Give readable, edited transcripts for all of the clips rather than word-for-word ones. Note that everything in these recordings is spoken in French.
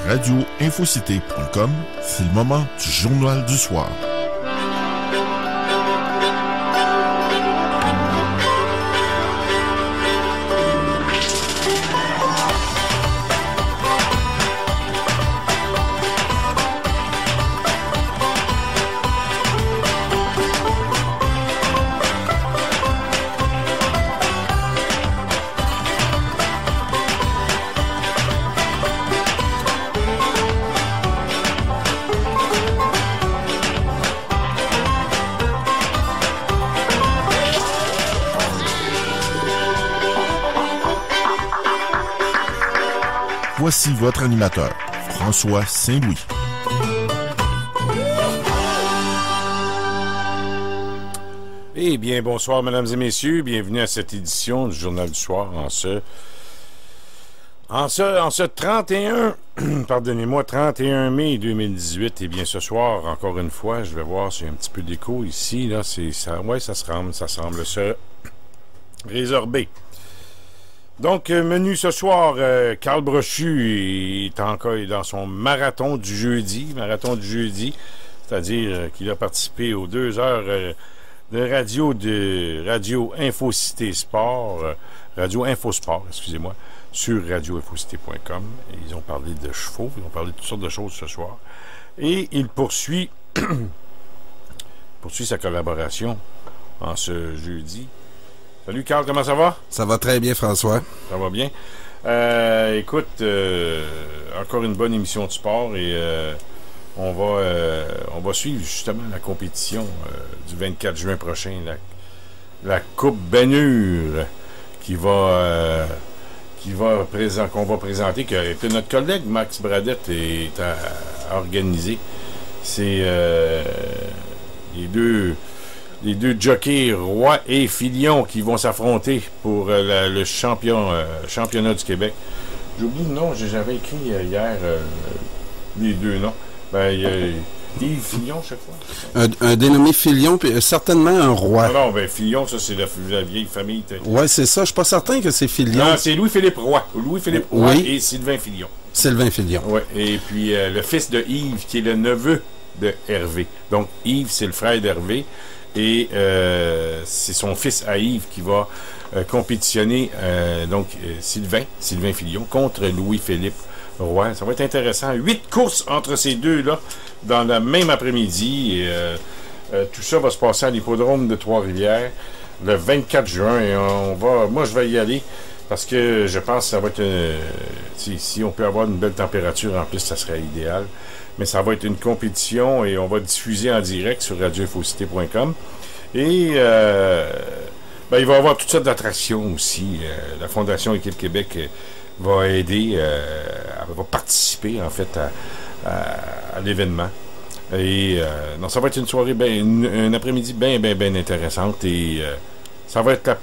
radioinfocité.com, c'est le moment du journal du soir. Voici votre animateur, François Saint-Louis. Eh bien, bonsoir, mesdames et messieurs. Bienvenue à cette édition du Journal du Soir en ce 31, pardonnez-moi, 31 mai 2018. Eh bien, ce soir, encore une fois, je vais voir s'il y a un petit peu d'écho ici. Là, ça semble se résorber. Donc, menu ce soir, Carl Brochu est encore dans son marathon du jeudi, c'est-à-dire qu'il a participé aux 2 heures de Radio Infocité Sport, Radio Infosport, excusez-moi, sur radioinfocité.com. Ils ont parlé de chevaux, ils ont parlé de toutes sortes de choses ce soir. Et il poursuit sa collaboration en ce jeudi. Salut Carl, comment ça va? Ça va très bien, François. Ça va bien. Écoute, encore une bonne émission de sport et on va suivre justement la compétition du 24 juin prochain, la Coupe Bannure qu'on va présenter, que notre collègue Max Bradette est à organiser. C'est les deux jockeys Roy et Filion qui vont s'affronter pour le championnat du Québec. J'oublie le nom, j'avais écrit hier les deux noms. Il y a Yves Filion chaque fois. Un dénommé Filion, puis certainement un Roy. Non, Filion, ça c'est la vieille famille. Oui, c'est ça. Je suis pas certain que c'est Filion. Non, c'est Louis-Philippe Roy. Louis-Philippe Roy oui. Et Sylvain Filion. Sylvain Filion. Oui, et puis le fils de Yves, qui est le neveu de Hervé. Donc, Yves, c'est le frère d'Hervé. Et c'est son fils à Yves qui va compétitionner Sylvain Filion contre Louis-Philippe Roy. Ça va être intéressant. 8 courses entre ces deux-là dans le même après-midi. Et tout ça va se passer à l'hippodrome de Trois-Rivières le 24 juin. Et moi, je vais y aller parce que je pense que ça va être si on peut avoir une belle température en plus, ça serait idéal. Mais ça va être une compétition et on va diffuser en direct sur radioinfocité.com. Et il va y avoir toutes sortes d'attractions aussi. La Fondation Équipe Québec va aider, elle va participer en fait à l'événement. Et ça va être une soirée, un après-midi bien intéressante. Et ça va être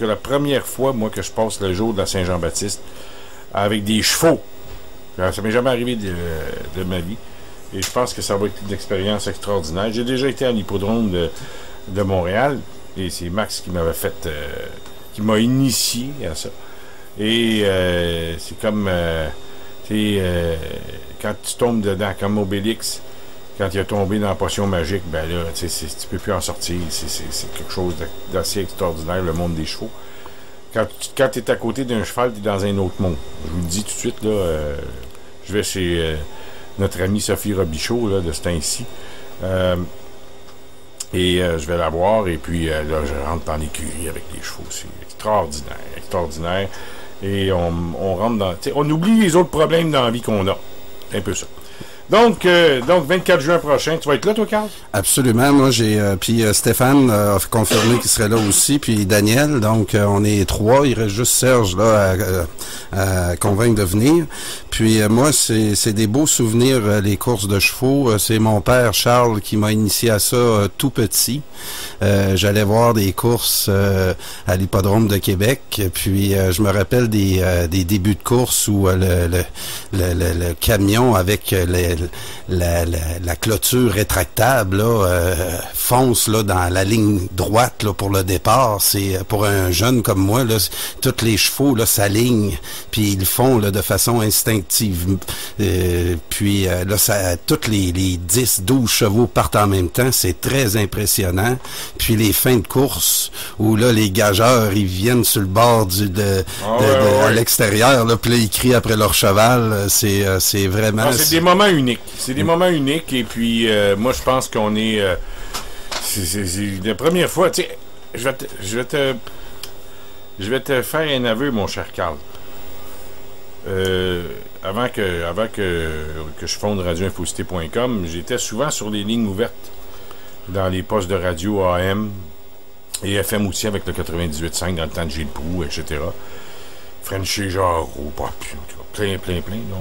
la première fois, moi, que je passe le jour de la Saint-Jean-Baptiste avec des chevaux. Ça m'est jamais arrivé de ma vie. Et je pense que ça va être une expérience extraordinaire. J'ai déjà été à l'hippodrome de Montréal. Et c'est Max qui m'avait qui m'a initié à ça. Et c'est comme quand tu tombes dedans, comme Obélix, quand il a tombé dans la potion magique, tu peux plus en sortir. C'est quelque chose d'assez extraordinaire, le monde des chevaux. Quand tu es à côté d'un cheval, tu es dans un autre monde. Je vous le dis tout de suite, là, je vais chez notre amie Sophie Robichaud, là, de ce temps-ci. Je vais la voir, et puis là, je rentre dans l'écurie avec les chevaux. C'est extraordinaire. Et on rentre dans... On oublie les autres problèmes dans la vie qu'on a. C'est un peu ça. Donc, 24 juin prochain, tu vas être là, toi, Carl? Absolument. Moi, puis Stéphane a confirmé qu'il serait là aussi, puis Daniel. Donc, on est 3. Il reste juste Serge là à convaincre de venir. Puis moi, c'est des beaux souvenirs, les courses de chevaux. C'est mon père, Charles, qui m'a initié à ça tout petit. J'allais voir des courses à l'hippodrome de Québec. Puis, je me rappelle des débuts de course où le camion avec la clôture rétractable là, fonce là, dans la ligne droite là, pour le départ. C'est pour un jeune comme moi, là, tous les chevaux là, s'alignent, puis ils le font là, de façon instinctive. instinctive. Puis là, tous les 10, 12 chevaux partent en même temps. C'est très impressionnant. Puis les fins de course, où là, les gageurs, ils viennent sur le bord à l'extérieur, là, puis là, ils crient après leur cheval. C'est vraiment... c'est des moments uniques. C'est des moments uniques. Et puis, moi, je pense qu'on est... c'est la première fois... Tu sais, je vais te faire un aveu, mon cher Carl. Avant que je fonde radioinfocité.com, j'étais souvent sur les lignes ouvertes dans les postes de radio AM et FM aussi avec le 98.5 dans le temps de Gilles Proulx, etc. Frenchy Jarreau, plein,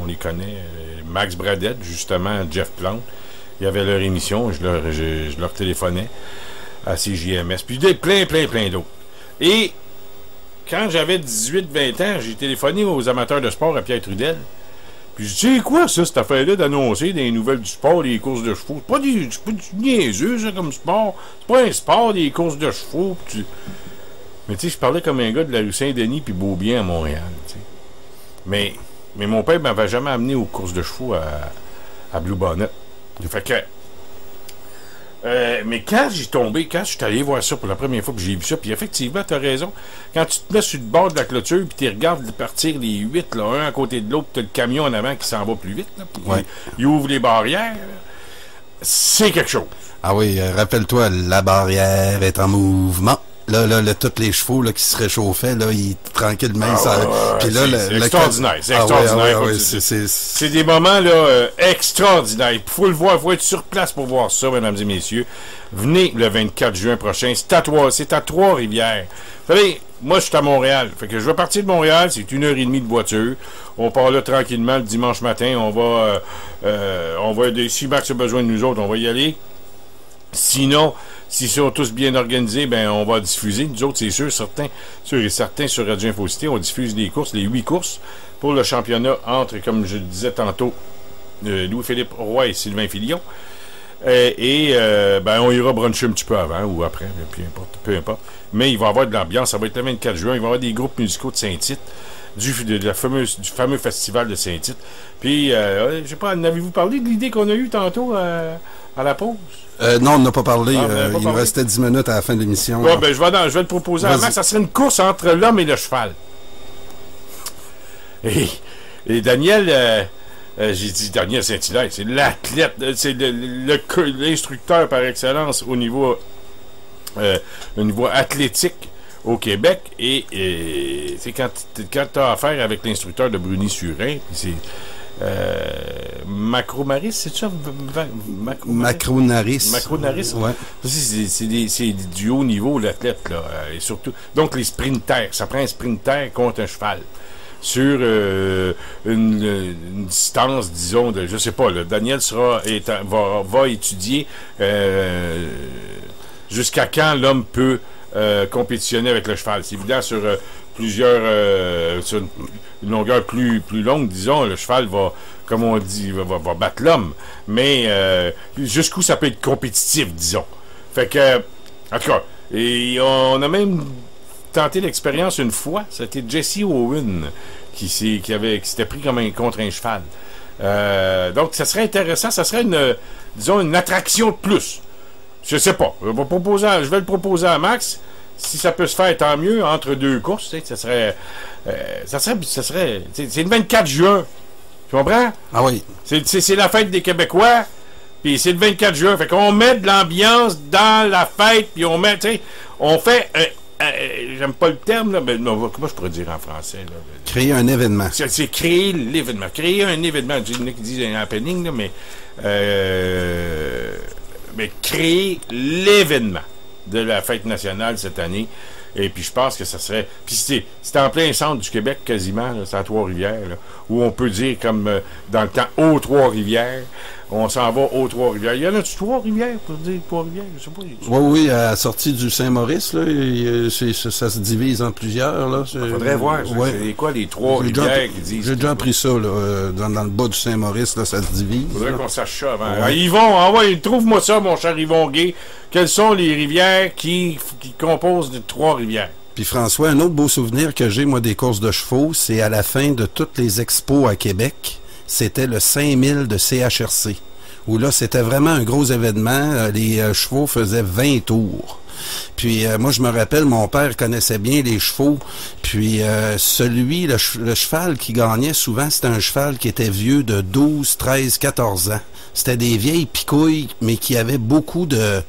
on les connaît. Max Bradette, justement, Jeff Plante. Il y avait leur émission, je leur téléphonais à CJMS. Puis plein d'autres. Et quand j'avais 18-20 ans, j'ai téléphoné aux amateurs de sport à Pierre Trudel. Puis je dis, c'est quoi ça, cette affaire-là, d'annoncer des nouvelles du sport, des courses de chevaux? C'est pas du niaiseux, ça, comme sport. C'est pas un sport, des courses de chevaux. Mais tu sais, je parlais comme un gars de la rue Saint-Denis puis Beaubien à Montréal, tu sais. Mais mon père m'avait jamais amené aux courses de chevaux à Blue Bonnet. Fait que... mais quand je suis allé voir ça pour la première fois, puis j'ai vu ça, puis effectivement, t'as raison. Quand tu te mets sur le bord de la clôture, puis tu regardes partir les 8, là, un à côté de l'autre, puis t'as le camion en avant qui s'en va plus vite, là, puis il ouvre les barrières, c'est quelque chose. Ah oui, rappelle-toi, la barrière est en mouvement. Là, tous les chevaux là, qui se réchauffaient, là, ils tranquillement. Puis là, c'est extraordinaire. C'est extraordinaire. C'est des moments là, extraordinaires. Il faut le voir, il faut être sur place pour voir ça, mesdames et messieurs. Venez le 24 juin prochain. C'est à Trois-Rivières. Vous savez, moi, je suis à Montréal. Fait que je vais partir de Montréal, c'est 1h30 de voiture. On part là tranquillement le dimanche matin. On va si Max a besoin de nous autres, on va y aller. Sinon, s'ils sont tous bien organisés, ben on va diffuser. Nous autres, c'est sûr et certain, sur Radio Infocité, on diffuse les courses, les 8 courses pour le championnat entre, comme je le disais tantôt, Louis-Philippe Roy et Sylvain Filion. Ben on ira bruncher un petit peu avant ou après, peu importe. Mais il va y avoir de l'ambiance. Ça va être le 24 juin. Il va y avoir des groupes musicaux de Saint-Tite, du fameux festival de Saint-Tite. Puis, je sais pas, en avez-vous parlé de l'idée qu'on a eue tantôt à la pause? Non, on n'a pas parlé. Il nous restait 10 minutes à la fin de l'émission. Ouais, ben, je vais le proposer à Max. Ça serait une course entre l'homme et le cheval. Et Daniel, j'ai dit Daniel Saint-Hilaire, c'est l'athlète, c'est l'instructeur par excellence au niveau athlétique au Québec. Et c'est quand tu as affaire avec l'instructeur de Bruni-Surin, c'est Macronaris, c'est ça? Macronaris. Macronaris. Ouais. C'est du haut niveau, l'athlète, là. Et surtout. Donc, les sprinters. Ça prend un sprinter contre un cheval. Sur une distance, disons, de, je sais pas, là, Daniel va étudier jusqu'à quand l'homme peut compétitionner avec le cheval. C'est évident sur sur une longueur plus longue, disons, le cheval va, comme on dit, va battre l'homme. Mais jusqu'où ça peut être compétitif, disons. Fait que, en tout cas, et on a même tenté l'expérience une fois. C'était Jesse Owen qui s'était pris contre un cheval. Donc, ça serait intéressant. Ça serait une attraction de plus. Je sais pas. Je vais le proposer à Max. Si ça peut se faire, tant mieux, entre deux courses, ça serait. C'est le 24 juin. Tu comprends? Ah oui. C'est la fête des Québécois. Puis c'est le 24 juin. Fait qu'on met de l'ambiance dans la fête. Puis on met, on fait. J'aime pas le terme, là, mais comment je pourrais dire en français? Là? Créer un événement. C'est créer l'événement. Créer un événement. Il y en a qui disent un happening, là, mais créer l'événement de la fête nationale cette année. Et puis je pense que ça serait... Puis c'est en plein centre du Québec quasiment, c'est à Trois-Rivières, là, où on peut dire comme dans le temps aux Trois-Rivières, on s'en va aux Trois-Rivières. Il y en a-tu Trois-Rivières pour dire Trois-Rivières? Je sais pas. Oui, à la sortie du Saint-Maurice, là, ça se divise en plusieurs. Là. Il faudrait voir. C'est quoi les Trois-Rivières qui disent? J'ai déjà appris ça là, dans le bas du Saint-Maurice, là, ça se divise. Il faudrait qu'on sache ça avant. Ouais. Yvon, trouve-moi ça, mon cher Yvon Gay. Quelles sont les rivières qui composent de Trois-Rivières? Puis François, un autre beau souvenir que j'ai, moi, des courses de chevaux, c'est à la fin de toutes les expos à Québec, c'était le 5000 de CHRC, où là, c'était vraiment un gros événement. Les chevaux faisaient 20 tours. Puis moi, je me rappelle, mon père connaissait bien les chevaux. Puis le cheval qui gagnait souvent, c'était un cheval qui était vieux de 12, 13, 14 ans. C'était des vieilles picouilles, mais qui avaient beaucoup de...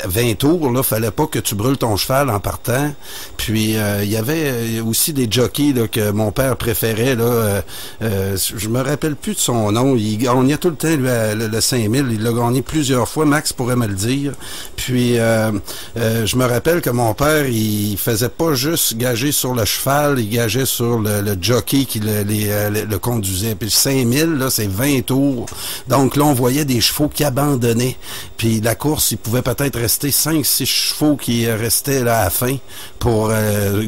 20 tours, là, fallait pas que tu brûles ton cheval en partant. Puis il y avait aussi des jockeys là, que mon père préférait. Là, je me rappelle plus de son nom. Il gagnait tout le temps lui, le 5000. Il l'a gagné plusieurs fois. Max pourrait me le dire. Puis je me rappelle que mon père, il faisait pas juste gager sur le cheval, il gageait sur le jockey qui le conduisait. Puis le 5000, là, c'est 20 tours. Donc là, on voyait des chevaux qui abandonnaient. Puis la course, il pouvait peut-être rester 5-6 chevaux qui restaient là à la fin pour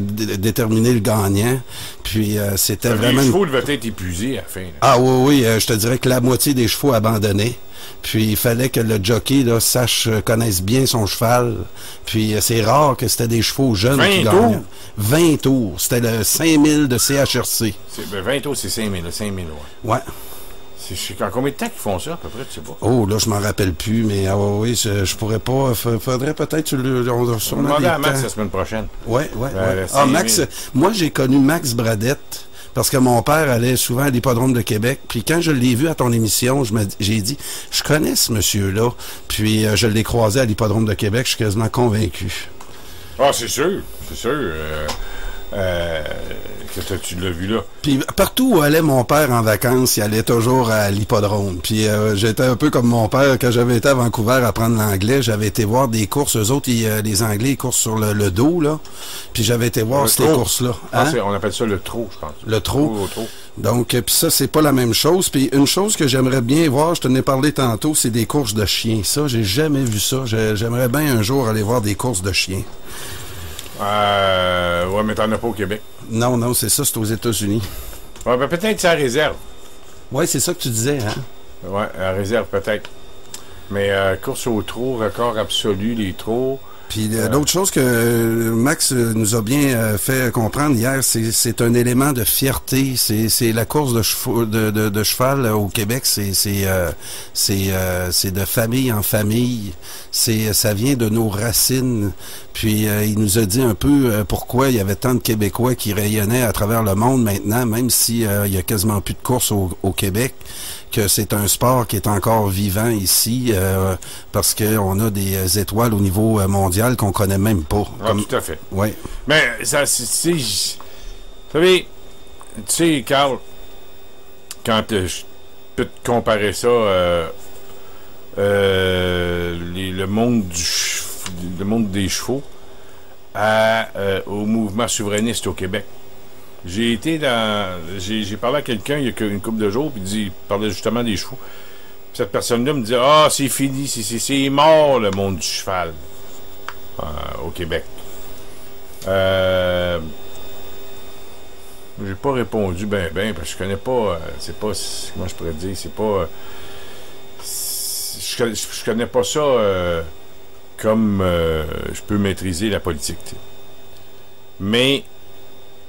déterminer le gagnant. Puis c'était vraiment... Les chevaux devaient être épuisés à la fin. Là. Ah oui, je te dirais que la moitié des chevaux abandonnaient. Puis il fallait que le jockey là, connaisse bien son cheval. Puis c'est rare que c'était des chevaux jeunes qui gagnaient. 20 tours. C'était le 5000 de CHRC. 20 tours, c'est 5000. 5000, ouais. C'est en combien de temps qu'ils font ça, à peu près, tu sais pas? Oh, là, je m'en rappelle plus, mais oui, je pourrais pas. Faudrait peut-être... On va demander à Max la semaine prochaine. Ouais. Max, moi, j'ai connu Max Bradette. Parce que mon père allait souvent à l'hippodrome de Québec. Puis quand je l'ai vu à ton émission, j'ai dit, je connais ce monsieur-là. Puis je l'ai croisé à l'hippodrome de Québec. Je suis quasiment convaincu. Ah, c'est sûr. C'est sûr. Que tu l'as vu là. Puis partout où allait mon père en vacances, il allait toujours à l'hippodrome. Puis j'étais un peu comme mon père. Quand j'avais été à Vancouver à apprendre l'anglais, j'avais été voir des courses. Eux autres, les Anglais, ils courent sur le dos, là. Puis j'avais été voir ces courses-là. Hein? On appelle ça le trot, je pense. Le trot. Donc, puis ça, c'est pas la même chose. Puis une chose que j'aimerais bien voir, je t'en ai parlé tantôt, c'est des courses de chiens. Ça, j'ai jamais vu ça. J'aimerais bien un jour aller voir des courses de chiens. Ouais, mais t'en as pas au Québec. Non, c'est ça, c'est aux États-Unis. Ouais, ben peut-être c'est à réserve. Ouais, c'est ça que tu disais, hein? Ouais, à réserve peut-être. Mais course au trot, record absolu, les trot. Puis l'autre chose que Max nous a bien fait comprendre hier, c'est un élément de fierté. C'est la course de cheval au Québec, c'est de famille en famille. Ça vient de nos racines. Puis il nous a dit un peu pourquoi il y avait tant de Québécois qui rayonnaient à travers le monde maintenant, même si il y a quasiment plus de courses au Québec, que c'est un sport qui est encore vivant ici parce qu'on a des étoiles au niveau mondial qu'on connaît même pas. Ah, tout à fait. Oui. Mais ça, vous savez, tu sais, Carl, quand je peux te comparer ça, le monde des chevaux au mouvement souverainiste au Québec. J'ai parlé à quelqu'un il y a une couple de jours, puis il parlait justement des chevaux. Puis cette personne-là me disait, c'est fini, c'est mort le monde du cheval au Québec. J'ai pas répondu ben parce que je connais pas, c'est pas, comment je pourrais dire, c'est pas, je connais pas ça comme je peux maîtriser la politique. T'sais. Mais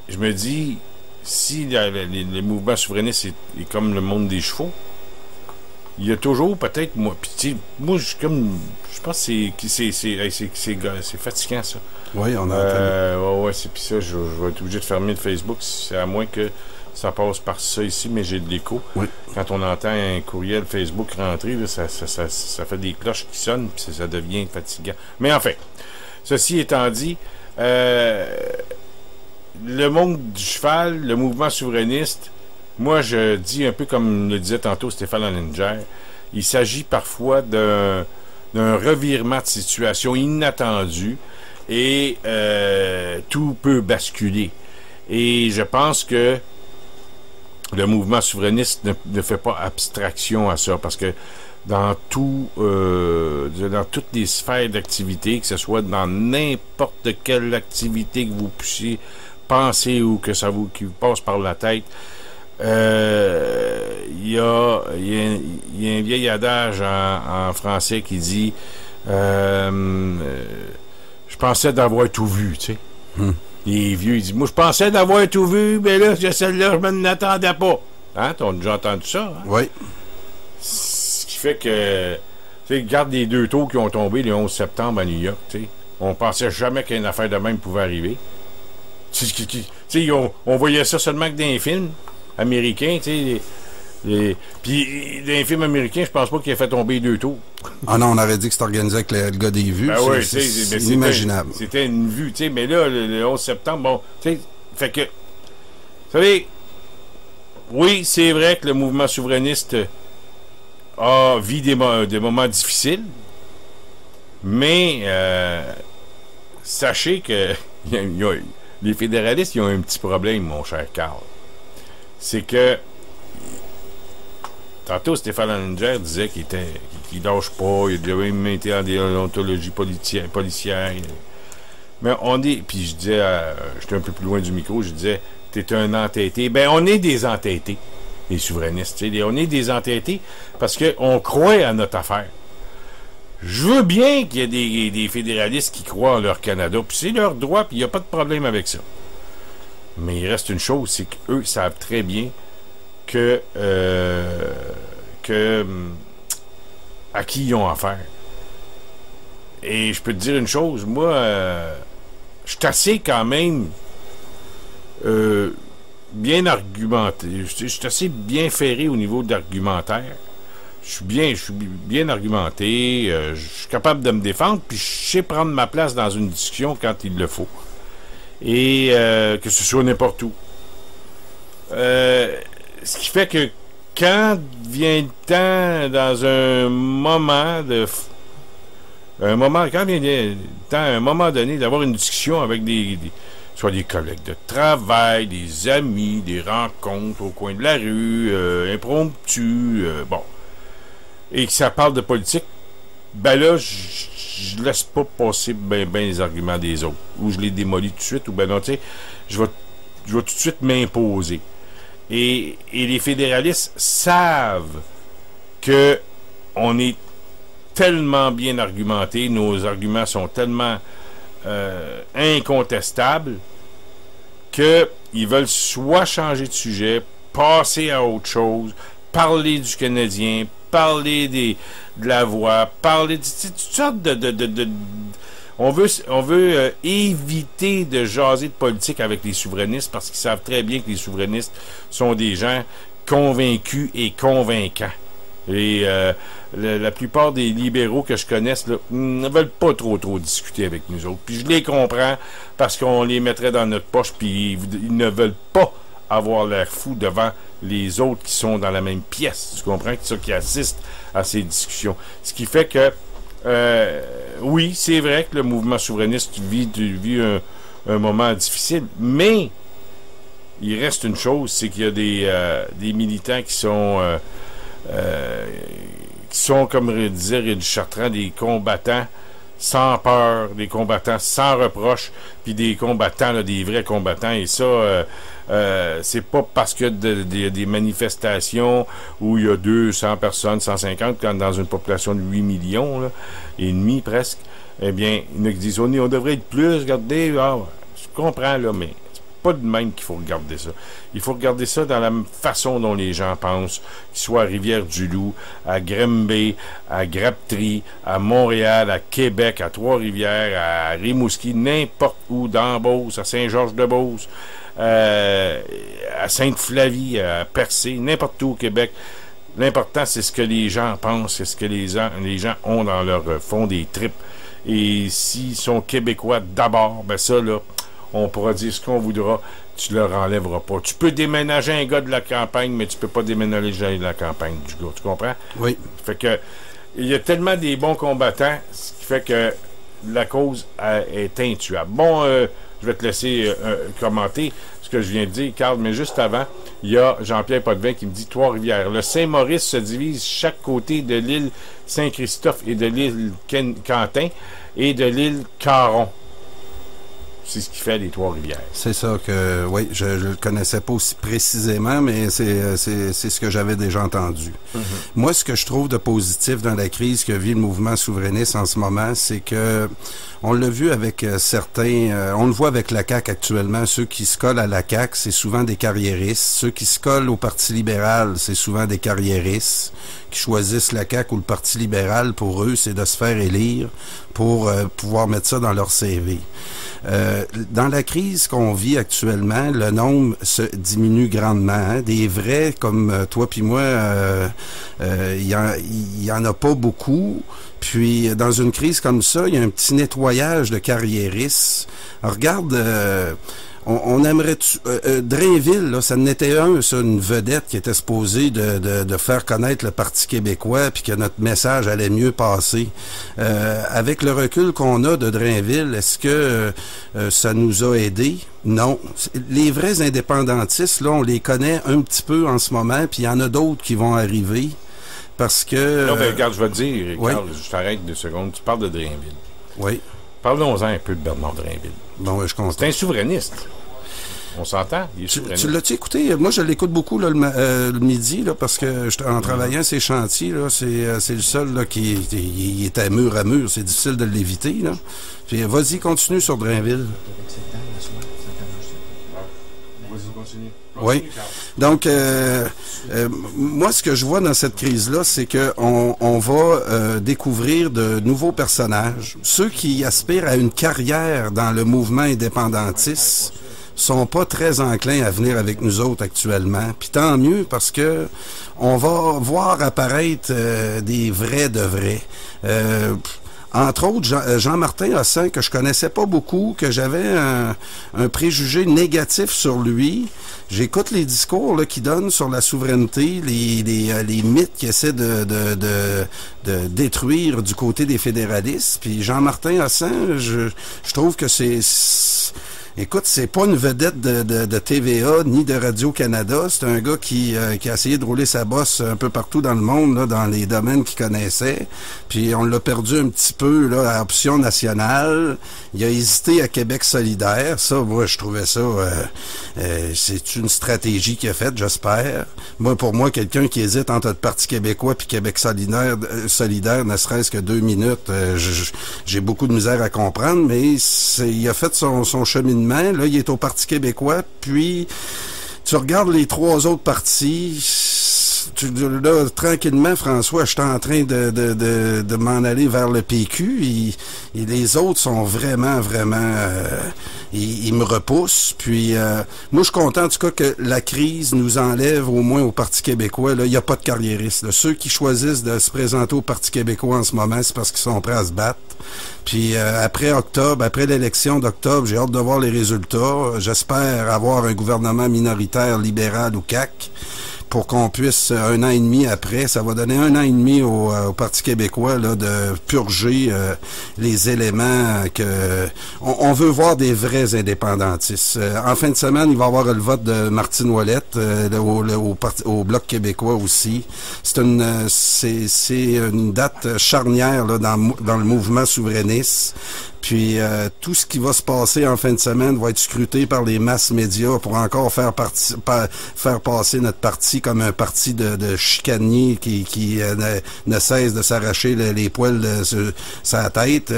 je me dis, si les mouvements souverainistes est comme le monde des chevaux, il y a toujours peut-être moi je pense que c'est fatigant ça. Oui, on a ouais, c'est puis ça, je vais être obligé de fermer le Facebook, c'est à moins que ça passe par ça ici, mais j'ai de l'écho. Oui. Quand on entend un courriel Facebook rentrer, là, ça fait des cloches qui sonnent, puis ça devient fatigant. Mais enfin, ceci étant dit, le monde du cheval, le mouvement souverainiste, moi je dis un peu comme le disait tantôt Stéphane Hollinger, il s'agit parfois d'un revirement de situation inattendu et tout peut basculer. Et je pense que le mouvement souverainiste ne fait pas abstraction à ça, parce que dans toutes les sphères d'activité, que ce soit dans n'importe quelle activité que vous puissiez penser ou que qui vous passe par la tête, il y a un vieil adage en français qui dit je pensais d'avoir tout vu, tu sais. Les vieux, ils disent, moi, je pensais d'avoir tout vu, mais là, celle-là, je m'en attendais pas. Hein? T'as déjà entendu ça? Hein? Oui. Ce qui fait que, tu sais, regarde les 2 taux qui ont tombé le 11 septembre à New York, tu sais. On pensait jamais qu'une affaire de même pouvait arriver. Tu sais, on voyait ça seulement que dans les films américains, tu sais. Puis, dans les films américains, je pense pas qu'il ait fait tomber 2 taux. Ah non, on avait dit que c'était organisé avec le gars des vues. Ben oui, c'est inimaginable. C'était une vue, tu sais. Mais là, le 11 septembre, bon, tu sais, fait que, vous savez, oui, c'est vrai que le mouvement souverainiste vit des moments difficiles, mais sachez que les fédéralistes, ils ont un petit problème, mon cher Carl. C'est que tantôt, Stéphane Langer disait qu'il lâche pas, il a même été en déontologie policière. Mais on est, puis je disais, j'étais un peu plus loin du micro, je disais, t'es un entêté. Ben, on est des entêtés, les souverainistes. On est des entêtés parce qu'on croit à notre affaire. Je veux bien qu'il y ait des fédéralistes qui croient en leur Canada, puis c'est leur droit, puis il n'y a pas de problème avec ça. Mais il reste une chose, c'est qu'eux savent très bien que à qui ils ont affaire. Et je peux te dire une chose, moi, je suis assez quand même bien argumenté. Je suis assez bien ferré au niveau d'argumentaire. Je suis bien argumenté, je suis capable de me défendre, puis je sais prendre ma place dans une discussion quand il le faut. Et que ce soit n'importe où. Ce qui fait que quand vient le temps, dans un moment donné, d'avoir une discussion avec soit des collègues de travail, des amis, des rencontres au coin de la rue, impromptues, bon, et que ça parle de politique, ben là, je laisse pas passer ben les arguments des autres, ou je les démolis tout de suite, ou ben non, tu sais, je vais tout de suite m'imposer. Et les fédéralistes savent que on est tellement bien argumentés, nos arguments sont tellement incontestables qu'ils veulent soit changer de sujet, passer à autre chose, parler du Canadien, parler de la voix, parler de toutes sortes de on veut éviter de jaser de politique avec les souverainistes parce qu'ils savent très bien que les souverainistes sont des gens convaincus et convaincants. Et la plupart des libéraux que je connaisse là, ne veulent pas trop discuter avec nous autres. Puis je les comprends parce qu'on les mettrait dans notre poche puis ils ne veulent pas avoir l'air fou devant les autres qui sont dans la même pièce. Tu comprends? Ceux qui assistent à ces discussions. Ce qui fait que oui, c'est vrai que le mouvement souverainiste vit un moment difficile, mais il reste une chose, c'est qu'il y a des militants qui sont comme disait Rédu Chartrand, des combattants sans peur, des combattants sans reproche, puis des combattants, là, des vrais combattants, et ça, c'est pas parce que y a des manifestations où il y a 200 personnes, 150, quand dans une population de 8 millions, là, et demi presque, eh bien, il y en a qui disent, on devrait être plus, regardez, je comprends, là, mais c'est pas de même qu'il faut regarder ça. Il faut regarder ça dans la façon dont les gens pensent, qu'ils soient à Rivière-du-Loup, à Grimby, à Graptry, à Montréal, à Québec, à Trois-Rivières, à Rimouski, n'importe où, dans Beauce, à Saint-Georges-de-Beauce, à Sainte-Flavie, à Percé, n'importe où au Québec. L'important, c'est ce que les gens pensent, c'est ce que les gens ont dans leur fond des tripes. Et s'ils sont québécois d'abord, ben ça, là, on pourra dire ce qu'on voudra, tu leur enlèveras pas. Tu peux déménager un gars de la campagne, mais tu peux pas déménager de la campagne du gars. Tu comprends? Oui. Fait que il y a tellement des bons combattants, ce qui fait que la cause est intuable. Bon, je vais te laisser commenter ce que je viens de dire, Carl, mais juste avant, il y a Jean-Pierre Potvin qui me dit Trois-Rivières. Le Saint-Maurice se divise chaque côté de l'île Saint-Christophe et de l'île Quentin et de l'île Caron. C'est ce qui fait les Trois-Rivières. C'est ça que, oui, je le connaissais pas aussi précisément, mais c'est ce que j'avais déjà entendu. Moi, ce que je trouve de positif dans la crise que vit le mouvement souverainiste en ce moment, c'est que on l'a vu avec certains, on le voit avec la CAQ actuellement, ceux qui se collent à la CAQ, c'est souvent des carriéristes. Ceux qui se collent au Parti libéral, c'est souvent des carriéristes qui choisissent la CAQ ou le Parti libéral. Pour eux, c'est de se faire élire pour pouvoir mettre ça dans leur CV. Dans la crise qu'on vit actuellement, le nombre se diminue grandement. Hein. Des vrais comme toi puis moi, il y en a pas beaucoup. Puis dans une crise comme ça, il y a un petit nettoyage de carriéristes. Alors, regarde, on aimerait Drainville, là, ça n'était une vedette qui était supposée de faire connaître le Parti québécois puis que notre message allait mieux passer. Avec le recul qu'on a de Drainville, est-ce que ça nous a aidés? Non. Les vrais indépendantistes, là, on les connaît un petit peu en ce moment, puis il y en a d'autres qui vont arriver. Parce que... Non, mais regarde, je vais te dire, oui. Carl, je t'arrête 2 secondes. Tu parles de Drainville. Oui. Parlons-en un peu de Bernard Drainville. Bon, je comprends. C'est un souverainiste. On s'entend? Il est souverainiste. Tu l'as-tu écouté? Moi, je l'écoute beaucoup là, le midi, là, parce que en travaillant ces chantiers, là, c'est le seul là, qui il est à mur. C'est difficile de l'éviter. Là. Puis vas-y, continue sur Drainville. Vas-y, continue. Oui. Donc, moi, ce que je vois dans cette crise-là, c'est que on va découvrir de nouveaux personnages. Ceux qui aspirent à une carrière dans le mouvement indépendantiste sont pas très enclins à venir avec nous autres actuellement. Puis tant mieux, parce que on va voir apparaître des vrais de vrais. Entre autres, Jean-Martin Hossin, que je connaissais pas beaucoup, que j'avais un préjugé négatif sur lui. J'écoute les discours là, qu'il donne sur la souveraineté, les mythes qu'il essaie de détruire du côté des fédéralistes. Puis Jean-Martin Hossin, je trouve que écoute, c'est pas une vedette de TVA ni de Radio-Canada. C'est un gars qui a essayé de rouler sa bosse un peu partout dans le monde, là, dans les domaines qu'il connaissait. Puis on l'a perdu un petit peu là, à Option nationale. Il a hésité à Québec solidaire. Ça, moi, je trouvais ça... c'est une stratégie qu'il a faite, j'espère. Moi, pour moi, quelqu'un qui hésite entre le Parti québécois puis Québec solidaire, ne serait-ce que 2 minutes, j'ai beaucoup de misère à comprendre, mais il a fait son cheminement. Là, il est au Parti québécois, puis tu regardes les 3 autres partis, là, tranquillement, François, je suis en train de m'en aller vers le PQ, et les autres sont vraiment, ils me repoussent, puis moi, je suis content, en tout cas, que la crise nous enlève, au moins au Parti québécois, là, il n'y a pas de carriéristes, là. Ceux qui choisissent de se présenter au Parti québécois en ce moment, c'est parce qu'ils sont prêts à se battre. Puis après l'élection d'octobre, j'ai hâte de voir les résultats. J'espère avoir un gouvernement minoritaire, libéral ou CAQ, pour qu'on puisse, 1 an et demi après, ça va donner 1 an et demi au Parti québécois là, de purger les éléments que... On veut voir des vrais indépendantistes. En fin de semaine, il va y avoir le vote de Martine Ouellette au Bloc québécois aussi. C'est une date charnière là, dans le mouvement souverainiste. Puis tout ce qui va se passer en fin de semaine va être scruté par les masses médias pour encore faire passer notre parti comme un parti de chicaniers qui ne cesse de s'arracher les poils de sa tête.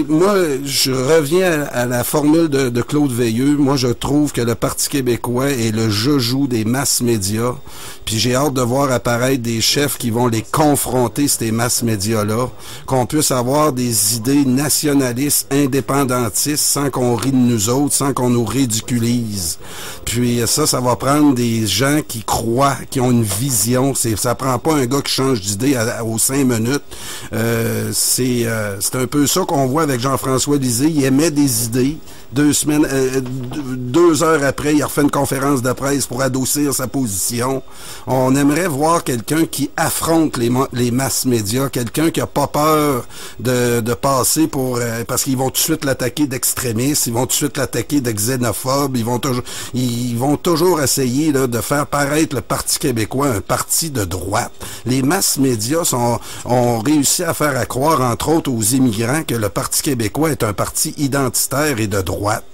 Moi, je reviens à la formule de Claude Veilleux. Moi, je trouve que le Parti québécois est le joujou des masses médias. Puis j'ai hâte de voir apparaître des chefs qui vont les confronter, ces masses médias-là, qu'on puisse avoir des idées nationalistes, indépendantistes, sans qu'on rie de nous autres, sans qu'on nous ridiculise. Puis ça va prendre des gens qui croient, qui ont une vision. Ça prend pas un gars qui change d'idée aux 5 minutes. C'est un peu ça qu'on voit avec Jean-François Lisée. Il émet des idées. 2 heures après, il refait une conférence de presse pour adoucir sa position. On aimerait voir quelqu'un qui affronte les masses médias, quelqu'un qui a pas peur de passer parce qu'ils vont tout de suite l'attaquer d'extrémistes, ils vont tout de suite l'attaquer de xénophobes, ils ils vont toujours essayer là, de faire paraître le Parti québécois un parti de droite. Les masses médias ont réussi à faire croire, entre autres, aux immigrants que le Parti québécois est un parti identitaire et de droite.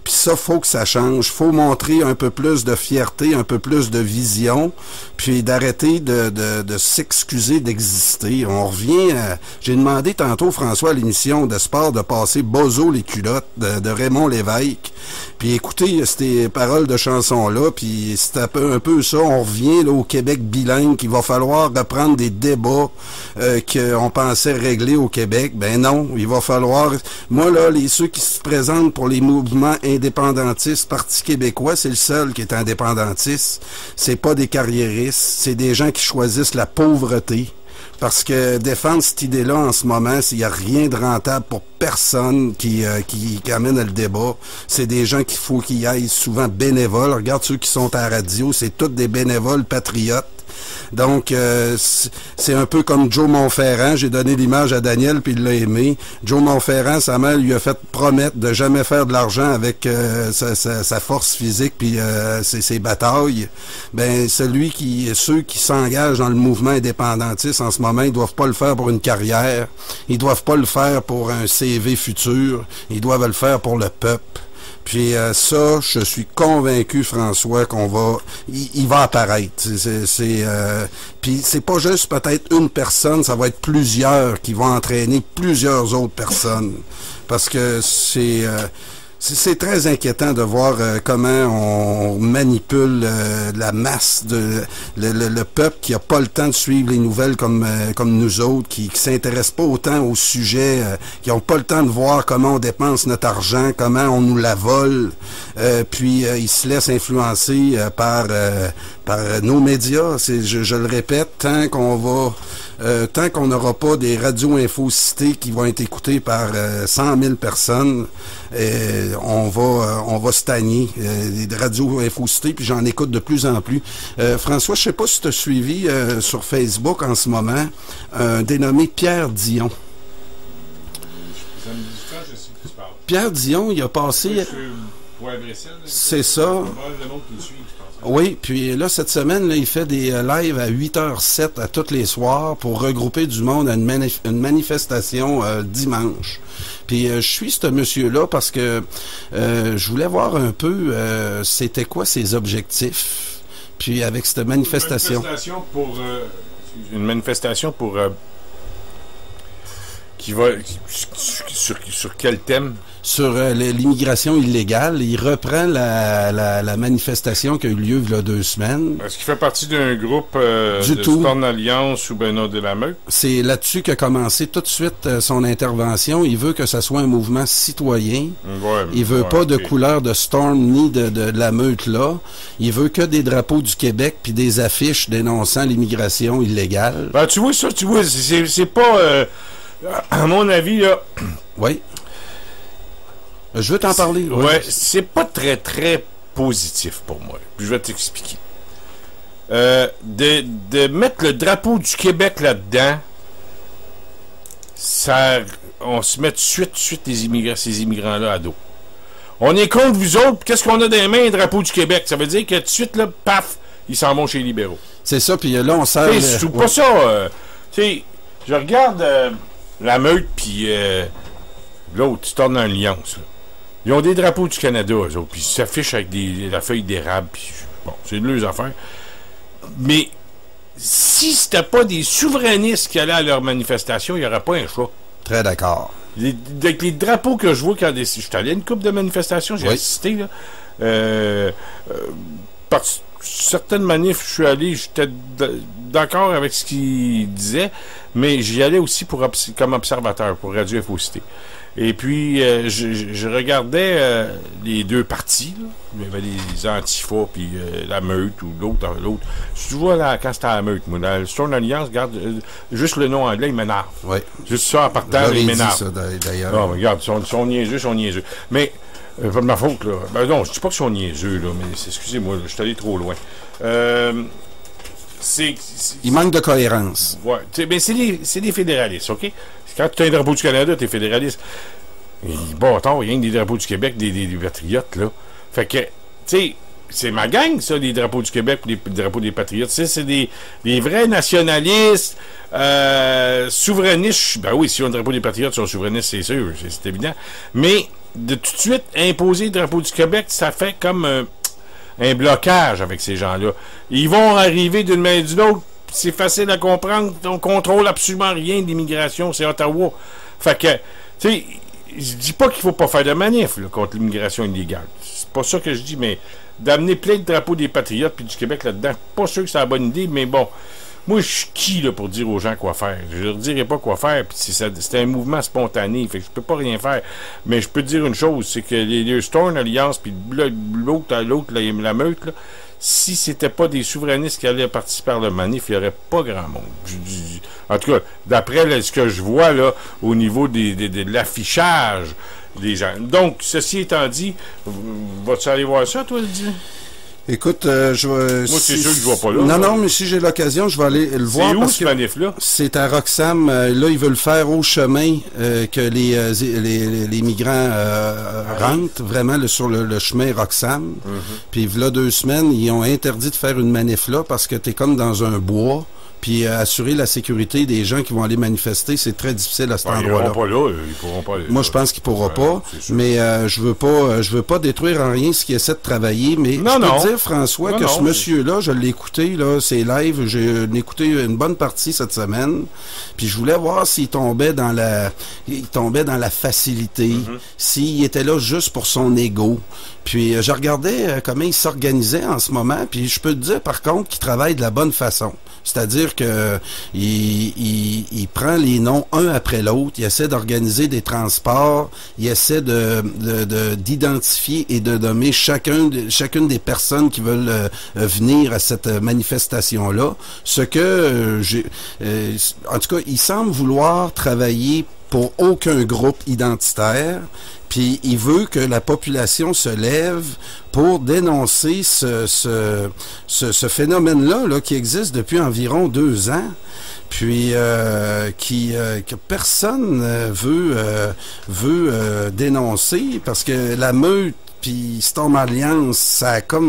Puis ça, faut que ça change. Faut montrer un peu plus de fierté, un peu plus de vision, puis d'arrêter de s'excuser d'exister. On revient à... J'ai demandé tantôt, François, à l'émission de sport de passer Bozo les culottes de Raymond Lévesque. Puis écoutez ces paroles de chansons-là, puis c'est un peu ça. On revient là, au Québec bilingue, qu'il va falloir reprendre des débats qu'on pensait régler au Québec. Ben non, il va falloir... Moi, là, ceux qui se présentent pour les mouvements indépendantistes, Parti québécois, c'est le seul qui est indépendantiste. C'est pas des carriéristes, c'est des gens qui choisissent la pauvreté. Parce que défendre cette idée-là en ce moment, il n'y a rien de rentable pour personne qui amène le débat. C'est des gens qu'il faut qu'ils aillent souvent bénévoles. Regarde ceux qui sont à la radio, c'est tous des bénévoles patriotes. Donc, c'est un peu comme Joe Monferrand. J'ai donné l'image à Daniel, puis il l'a aimé. Joe Monferrand, sa mère lui a fait promettre de jamais faire de l'argent avec sa force physique puis ses batailles. Ben, ceux qui s'engagent dans le mouvement indépendantiste en ce moment, ils doivent pas le faire pour une carrière. Ils doivent pas le faire pour un CV futur. Ils doivent le faire pour le peuple. Puis ça, je suis convaincu, François, il va apparaître. Puis c'est pas juste peut-être une personne, ça va être plusieurs qui vont entraîner plusieurs autres personnes. Parce que c'est très inquiétant de voir comment on manipule la masse le peuple qui a pas le temps de suivre les nouvelles comme nous autres, qui s'intéressent pas autant au sujet, qui ont pas le temps de voir comment on dépense notre argent, comment on nous la vole, puis ils se laissent influencer par nos médias. Je le répète, tant qu'on n'aura pas des radios-infos-cités qui vont être écoutées par 100 000 personnes, on va stagner. Des radios-infos-cités, puis j'en écoute de plus en plus. François, je sais pas si tu as suivi sur Facebook en ce moment un dénommé Pierre Dion. Pierre Dion, il a passé... C'est ça. Oui, puis là, cette semaine, là, il fait des lives à 8h07 à tous les soirs pour regrouper du monde à une manifestation dimanche. Puis je suis ce monsieur-là parce que je voulais voir un peu c'était quoi ses objectifs. Puis avec cette manifestation. Une manifestation pour qui va sur quel thème? Sur l'immigration illégale. Il reprend la manifestation qui a eu lieu il y a 2 semaines. Est-ce qu'il fait partie d'un groupe de Storm Alliance ou Benoît Delameute? C'est là-dessus qu'a commencé tout de suite son intervention. Il veut que ce soit un mouvement citoyen. Ouais, il veut pas de couleur de Storm ni de la meute là. Il veut que des drapeaux du Québec puis des affiches dénonçant l'immigration illégale. Ben, tu vois, c'est pas... à mon avis, là... Oui. Je veux t'en parler. Ouais, c'est pas très, très positif pour moi. Puis je vais t'expliquer. De mettre le drapeau du Québec là-dedans, on se met tout de suite ces immigrants-là à dos. On est contre vous autres, qu'est-ce qu'on a dans les mains, le drapeau du Québec? Ça veut dire que tout de suite, là, paf, ils s'en vont chez les libéraux. C'est ça, puis là, on sert... Je trouve pas ça... tu sais, je regarde la meute, puis l'autre, Storm Alliance, là. Ils ont des drapeaux du Canada, eux autres, puis ils s'affichent avec la feuille d'érable, puis bon, c'est de leurs affaires. Mais si c'était pas des souverainistes qui allaient à leur manifestation, il n'y aurait pas un choix. Très d'accord. Avec les drapeaux que je vois quand je suis allé à une couple de manifestations, j'ai assisté, là. Par certaines manifs, je suis allé, j'étais d'accord avec ce qu'ils disaient, mais j'y allais aussi comme observateur pour Radio Infocité. Et puis, je regardais les deux partis, là. Il y avait les Antifa, puis la Meute, ou l'autre. Tu vois, là, quand c'était la Meute, moi, dans le Storm Alliance, regarde, juste le nom anglais, il m'énerve. Oui. Juste ça, en partant, il m'énerve. Ça, d'ailleurs. Non, mais regarde, ils sont niaiseux. Mais, pas de ma faute, là. Ben non, je dis pas qu'ils sont niaiseux, là, mais excusez-moi, je suis allé trop loin. Il manque de cohérence. Ouais. Ben, c'est des fédéralistes, OK? Quand tu as un drapeau du Canada, t'es fédéraliste. Bon, attends, il y a des drapeaux du Québec, des patriotes, là. Fait que, tu sais, c'est ma gang, ça, les drapeaux du Québec et les drapeaux des Patriotes. Tu sais, c'est des vrais nationalistes, souverainistes. Ben oui, si on a un drapeau des Patriotes, ils sont souverainistes, c'est sûr, c'est évident. Mais de tout de suite imposer le drapeau du Québec, ça fait comme un blocage avec ces gens-là. Ils vont arriver d'une main et d'une autre. C'est facile à comprendre. On contrôle absolument rien de l'immigration. C'est Ottawa. Fait que, tu sais, je dis pas qu'il faut pas faire de manif là, contre l'immigration illégale. C'est pas ça que je dis, mais d'amener plein de drapeaux des Patriotes puis du Québec là-dedans, pas sûr que c'est la bonne idée, mais bon. Moi, je suis qui là, pour dire aux gens quoi faire? Je leur dirai pas quoi faire, puis c'est un mouvement spontané, fait que je peux pas rien faire. Mais je peux te dire une chose, c'est que les Storm Alliance, puis l'autre, la meute, là, si c'était pas des souverainistes qui allaient participer à la manif, il n'y aurait pas grand monde. En tout cas, d'après ce que je vois là, au niveau de l'affichage des gens. Donc, ceci étant dit, vas-tu aller voir ça, toi, Didier? Écoute, je vais... Moi, c'est sûr que je vois pas là. Non, non, mais si j'ai l'occasion, je vais aller le voir. C'est où, ce manif-là? C'est à Roxham. Là, ils veulent faire au chemin que les migrants rentrent, vraiment sur le chemin Roxham. Puis, là, 2 semaines, ils ont interdit de faire une manif là parce que tu es comme dans un bois. Puis assurer la sécurité des gens qui vont aller manifester, c'est très difficile à cet endroit-là. Ils pourront pas. Moi, je pense qu'ils pourront pas. Mais je veux pas détruire en rien ce qui essaie de travailler. Mais je peux te dire, François, que ce monsieur-là, je l'ai écouté, là, c'est live. J'ai écouté une bonne partie cette semaine. Puis je voulais voir s'il tombait dans la facilité, s'il était là juste pour son ego. Puis je regardais comment il s'organisait en ce moment. Puis je peux te dire, par contre, qu'il travaille de la bonne façon. C'est-à-dire que il prend les noms un après l'autre, il essaie d'organiser des transports, il essaie d'identifier et de nommer chacune des personnes qui veulent venir à cette manifestation-là. Ce que en tout cas, il semble vouloir travailler pour aucun groupe identitaire. Puis il veut que la population se lève pour dénoncer ce phénomène-là là, qui existe depuis environ 2 ans, puis que personne veut dénoncer parce que la meute puis Storm Alliance,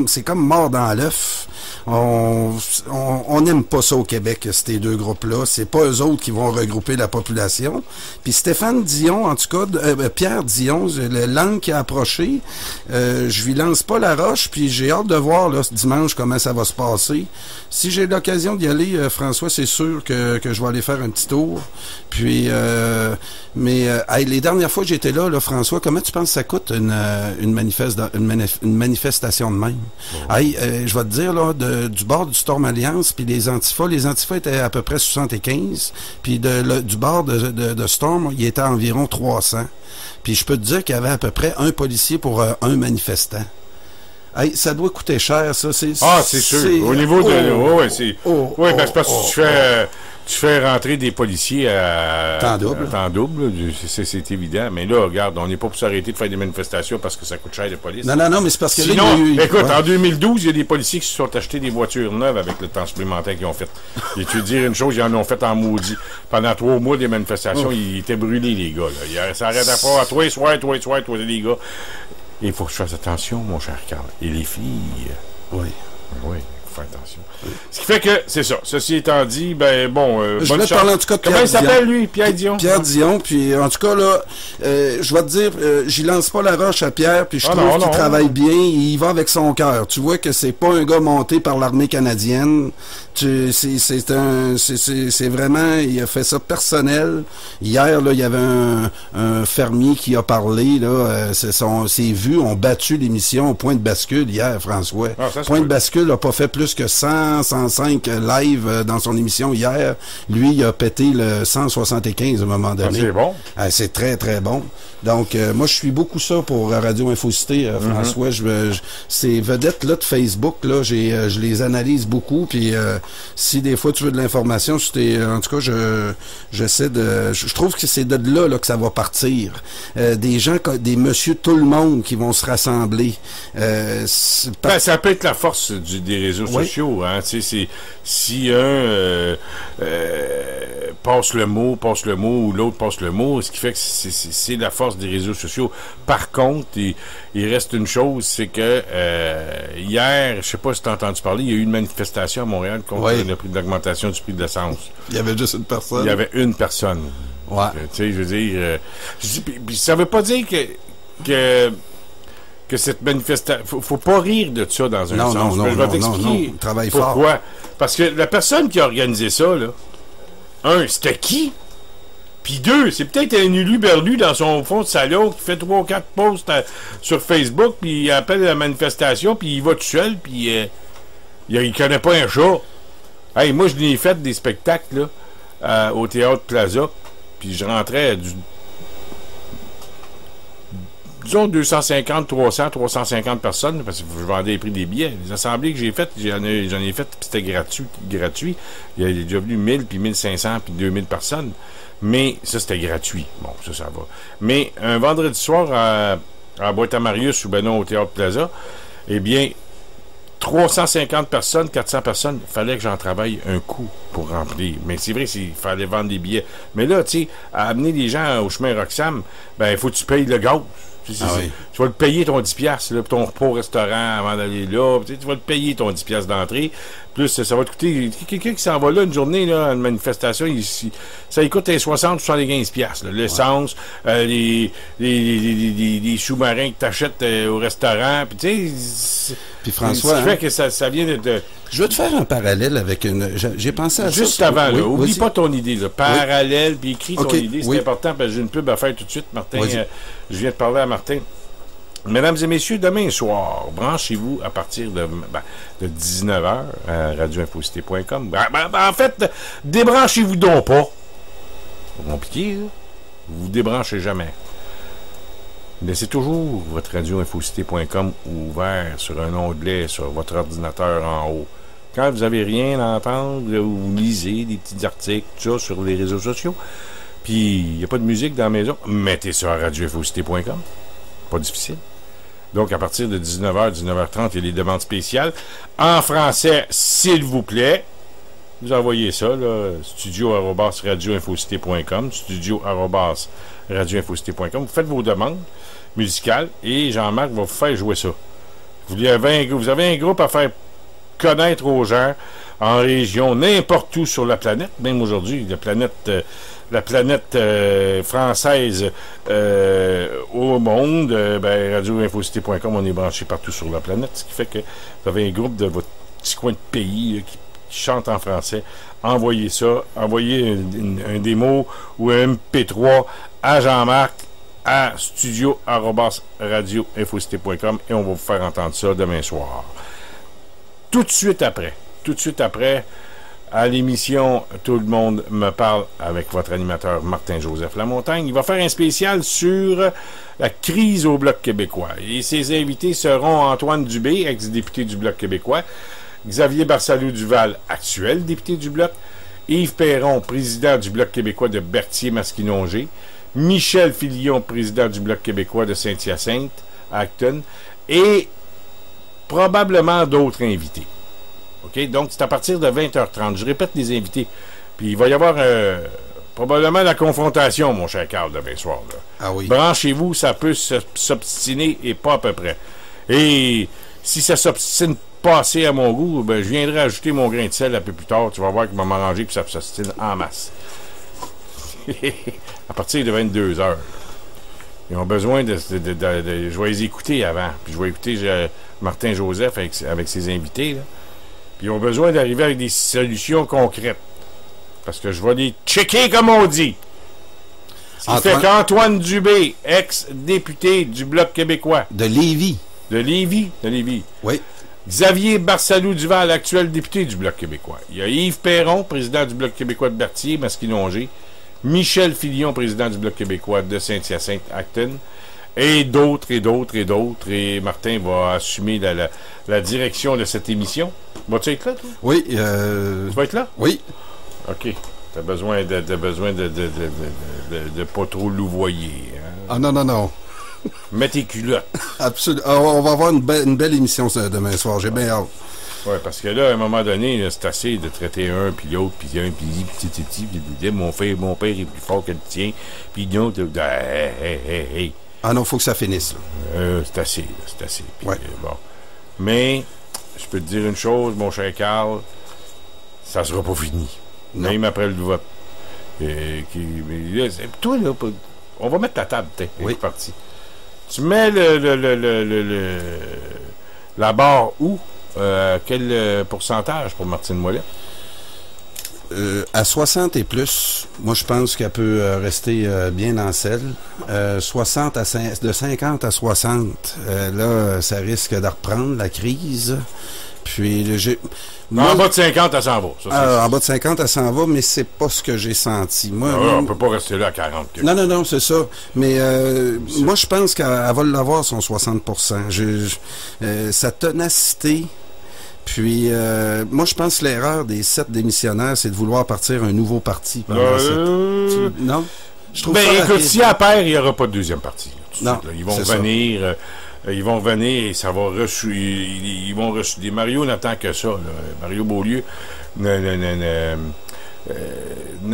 c'est comme mort dans l'œuf. On n'aime pas ça au Québec, ces 2 groupes-là. C'est pas eux autres qui vont regrouper la population. Puis Stéphane Dion, en tout cas, Pierre Dion, le langue qui a approché, je lui lance pas la roche, puis j'ai hâte de voir là, ce dimanche comment ça va se passer. Si j'ai l'occasion d'y aller, François, c'est sûr que je vais aller faire un petit tour. Puis, les dernières fois que j'étais là, François, comment tu penses que ça coûte une manifestation de même? Je vais te dire, là, du bord du Storm Alliance, puis les Antifas étaient à peu près 75, puis du bord de Storm, il était à environ 300. Puis je peux te dire qu'il y avait à peu près un policier pour un manifestant. Ça doit coûter cher, ça. C'est sûr. Au niveau de... c'est parce que tu fais rentrer des policiers à temps double. C'est évident. Mais là, regarde, on n'est pas pour s'arrêter de faire des manifestations parce que ça coûte cher de police. Non, mais c'est parce que sinon, écoute, en 2012, il y a des policiers qui se sont achetés des voitures neuves avec le temps supplémentaire qu'ils ont fait. Et tu veux dire une chose, ils en ont fait en maudit. Pendant 3 mois, des manifestations, ils étaient brûlés, les gars. Là. Ça arrêtait pas à toi, les gars. Il faut que je fasse attention, mon cher Carl. Et les filles. Oui. Oui, il faut faire attention. Ce qui fait que, c'est ça. Ceci étant dit, ben bon. Je voulais te parler en tout cas de Comment il s'appelle, lui, Pierre Dion? Pierre Dion, puis en tout cas, là, je vais te dire, j'y lance pas la roche à Pierre, puis je trouve qu'il travaille bien, il va avec son cœur. Tu vois que c'est pas un gars monté par l'armée canadienne. C'est vraiment, il a fait ça personnel. Hier, là, il y avait un fermier qui a parlé, là, ses vues ont battu l'émission au point de bascule hier, François. Point de bascule n'a pas fait plus que 105 live dans son émission hier. Lui, il a pété le 175 à un moment donné. C'est bon. C'est très, très bon. Donc, moi, je suis beaucoup ça pour Radio Infocité, François. Ces vedettes-là de Facebook, là, je les analyse beaucoup, puis si des fois tu veux de l'information, en tout cas, j'essaie de... Je trouve que c'est de là que ça va partir. Des gens, des monsieur tout le monde qui vont se rassembler. Ça peut être la force des réseaux sociaux. Hein, si passe le mot, ou l'autre passe le mot, ce qui fait que c'est la force des réseaux sociaux. Par contre, il reste une chose, c'est que hier, je sais pas si tu as entendu parler, il y a eu une manifestation à Montréal contre le prix d'augmentation du prix de l'essence. Il y avait juste une personne. Il y avait une personne. Ouais. Tu sais, je veux dire... ça veut pas dire que cette manifestation... Faut pas rire de ça dans un sens. Je vais t'expliquer travaille pourquoi. fort. Parce que la personne qui a organisé ça, là, un, c'était qui? Puis deux, c'est peut-être un ulu-berlu dans son fond de salon qui fait 3 ou 4 posts sur Facebook, puis il appelle la manifestation, puis il va tout seul, puis il connaît pas un chat. Hey, moi, je l'ai fait des spectacles là, au Théâtre Plaza, puis je rentrais disons 250, 300, 350 personnes, parce que je vendais les prix des billets. Les assemblées que j'ai faites, j'en ai fait, puis c'était gratuit. Il y a déjà venu 1000, puis 1500, puis 2000 personnes. Mais ça, c'était gratuit. Bon, ça va. Mais un vendredi soir à Boîte-à-Marius ou non au Théâtre Plaza, eh bien, 350 personnes, 400 personnes, il fallait que j'en travaille un coup pour remplir. Mais c'est vrai qu'il fallait vendre des billets. Mais là, tu sais, à amener les gens au chemin Roxham, ben, il faut que tu payes le gaz. Tu vas le payer ton 10$, là, ton repas au restaurant avant d'aller là. Tu vas le payer ton 10$ d'entrée. Plus, ça va te coûter. Quelqu'un qui s'en va là une journée, là, à une manifestation, ça lui coûte 60-75$. L'essence, les sous-marins que tu achètes au restaurant. Puis, tu sais. Puis, François. Ce qui fait que ça vient de. Je veux te faire un parallèle avec une. J'ai pensé à juste ça. Avant, là. Oublie pas ton idée, là. Parallèle, puis écris ton idée. C'est important parce que j'ai une pub à faire tout de suite, Martin. Je viens de parler à Martin. Mesdames et messieurs, demain soir, branchez-vous à partir de 19h à radioinfocité.com. En fait, débranchez-vous donc pas. C'est compliqué, là. Vous débranchez jamais. Laissez toujours votre radioinfocité.com ouvert sur un onglet sur votre ordinateur en haut. Quand vous n'avez rien à entendre, vous lisez des petits articles, tout ça, sur les réseaux sociaux. Puis, il n'y a pas de musique dans la maison. Mettez ça à radioinfocité.com. Pas difficile. Donc, à partir de 19h, 19h30, il y a les demandes spéciales. En français, s'il vous plaît, vous envoyez ça, là, studio@radioinfocité.com, studio@radioinfocité.com. Vous faites vos demandes musicales et Jean-Marc va vous faire jouer ça. Vous avez un groupe à faire connaître aux gens en région, n'importe où sur la planète, même aujourd'hui, la planète française au monde, radioinfocité.com, on est branché partout sur la planète, ce qui fait que vous avez un groupe de votre petit coin de pays qui chante en français. Envoyez ça, envoyez un démo ou un MP3 à Jean-Marc à studio@radioinfocité.com et on va vous faire entendre ça demain soir. Tout de suite après, à l'émission Tout le monde me parle avec votre animateur Martin-Joseph Lamontagne. Il va faire un spécial sur la crise au Bloc québécois. Et ses invités seront Antoine Dubé, ex-député du Bloc québécois, Xavier Barsalou-Duval, actuel député du Bloc, Yves Perron, président du Bloc québécois de Berthier-Masquinongé, Michel Filion, président du Bloc québécois de Saint-Hyacinthe, Acton, et probablement d'autres invités. OK? Donc, c'est à partir de 20h30. Je répète les invités. Puis, il va y avoir probablement la confrontation, mon cher Carl, demain soir. Là. Ah oui. Branchez-vous, ça peut s'obstiner et pas à peu près. Et si ça s'obstine pas assez à mon goût, ben, je viendrai ajouter mon grain de sel un peu plus tard. Tu vas voir qu'il va m'arranger puis ça s'obstine en masse. À partir de 22h. Ils ont besoin de je vais les écouter avant. Puis je vais écouter Martin-Joseph avec ses invités. Là. Puis ils ont besoin d'arriver avec des solutions concrètes. Parce que je vais les checker, comme on dit. Ce qui fait qu'Antoine Dubé, ex-député du Bloc québécois. De Lévis. De Lévis. Oui. Xavier Barsalou-Duval, actuel député du Bloc québécois. Il y a Yves Perron, président du Bloc québécois de Berthier, Masquinongé. Michel Filion, président du Bloc québécois de Saint-Hyacinthe, Acton. Et d'autres. Et Martin va assumer la direction de cette émission. Vas-tu être là, toi? Oui. Tu vas être là? Oui. OK. T'as besoin de pas trop louvoyer. Hein? Ah non. Mets tes culottes. Absolument. On va avoir une belle émission demain soir. J'ai bien hâte. Oui, parce que là, à un moment donné, là, c'est assez de traiter un, puis l'autre, puis un, puis petit, mon père est plus fort que le tien, puis non, hey. Ah non, faut que ça finisse. C'est assez, là, c'est assez. Puis, ouais. Bon. Mais, je peux te dire une chose, mon cher Carl, ça sera pas fini. Non. Même après le vote. Mais là, toi, là, on va mettre ta table, t'es parti. Tu mets la barre où? Quel pourcentage pour Martine Ouellette? À 60 et plus, moi je pense qu'elle peut rester bien en selle. 60 de 50 à 60, là, ça risque de reprendre la crise. Puis en bas de 50, elle s'en va. Ça, en bas de 50, elle s'en va, mais c'est pas ce que j'ai senti. Moi, on peut pas rester là à 40. Non, c'est ça. Mais moi, je pense qu'elle va l'avoir, son 60%. Sa ténacité. Puis, moi, je pense que l'erreur des 7 démissionnaires, c'est de vouloir partir un nouveau parti. Non? Je trouve écoute, si elle perd, il n'y aura pas de deuxième parti. Non, ils vont venir... Ils vont venir et ça va ils vont reçu. Mario n'attend que ça. Là. Mario Beaulieu ne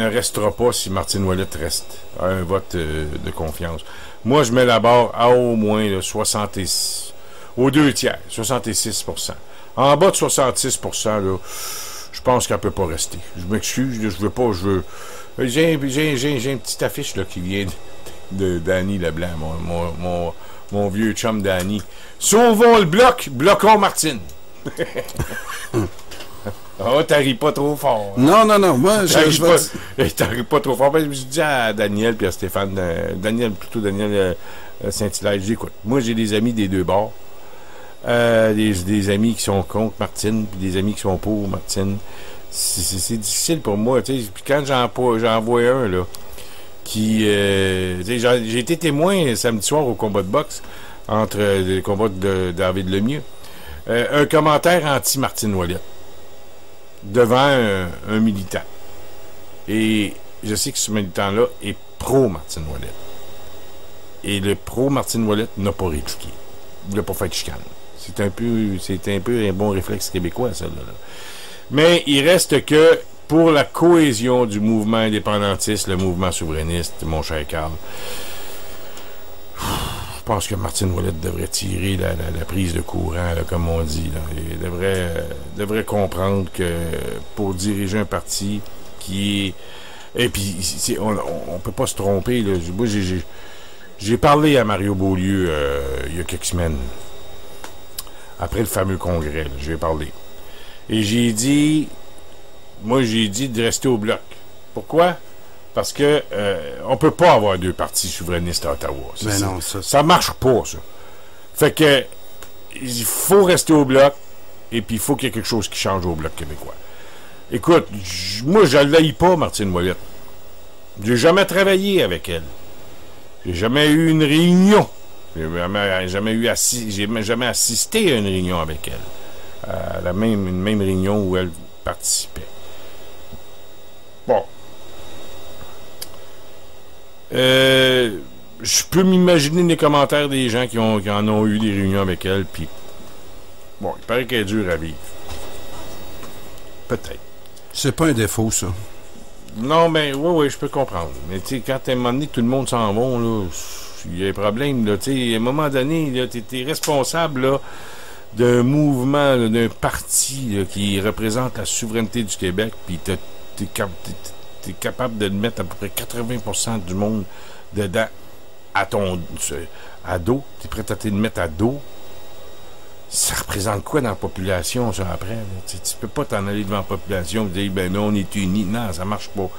restera pas si Martine Ouellette reste à un vote de confiance. Moi, je mets la barre à au moins là, 66, aux 2/3, 66%. En bas de 66%, là, je pense qu'elle ne peut pas rester. Je m'excuse, je veux pas. J'ai une petite affiche là, qui vient de Danny Leblanc, mon vieux chum Danny. Sauvons le bloc, bloquons Martine. Oh, t'arrives pas trop fort. Hein? Non. Moi, t'arrives pas trop fort. Ben, je dis à Daniel puis à Stéphane, Daniel Saint-Hilaire, je dis, écoute, moi, j'ai des amis des deux bords. Des amis qui sont contre Martine, puis des amis qui sont pour Martine. C'est difficile pour moi, tu sais. Puis quand j'en vois un, là, qui j'ai été témoin samedi soir au combat de boxe entre le combat de David Lemieux, un commentaire anti-Martine Ouellette devant un militant, et je sais que ce militant-là est pro-Martine Ouellette, et le pro-Martine Ouellette n'a pas répliqué, il n'a pas fait de chicane. C'est un peu un bon réflexe québécois, ça là. Mais il reste que pour la cohésion du mouvement indépendantiste, le mouvement souverainiste, mon cher Carl, je pense que Martine Ouellette devrait tirer la prise de courant, là, comme on dit. Là. Il devrait comprendre que pour diriger un parti qui est... Et puis, on peut pas se tromper. Là. Moi, j'ai parlé à Mario Beaulieu il y a quelques semaines, après le fameux congrès. Là, je lui ai parlé. Et j'ai dit de rester au bloc. Pourquoi? Parce que on peut pas avoir deux partis souverainistes à Ottawa. Ça marche pas, ça. Fait que il faut rester au bloc, et puis il faut qu'il y ait quelque chose qui change au bloc québécois. Écoute, moi, je ne l'haïs pas, Martine Ouellette. J'ai jamais travaillé avec elle. J'ai jamais eu une réunion. J'ai jamais assisté à une réunion avec elle. Une même réunion où elle participait. Bon. Je peux m'imaginer les commentaires des gens qui en ont eu des réunions avec elle, puis bon, il paraît qu'elle est dure à vivre. Peut-être. C'est pas un défaut, ça. Non, mais oui, je peux comprendre. Mais tu sais, quand à un moment donné, tout le monde s'en va, là, il y a un problème, là, tu sais, à un moment donné, là, t'es responsable, là, d'un mouvement, là, d'un parti, là, qui représente la souveraineté du Québec, puis t'es capable de mettre à peu près 80% du monde dedans à dos. T'es prêt à te mettre à dos. Ça représente quoi dans la population, ça, après? Tu peux pas t'en aller devant la population et dire, ben non, on est unis. Non, ça marche pas.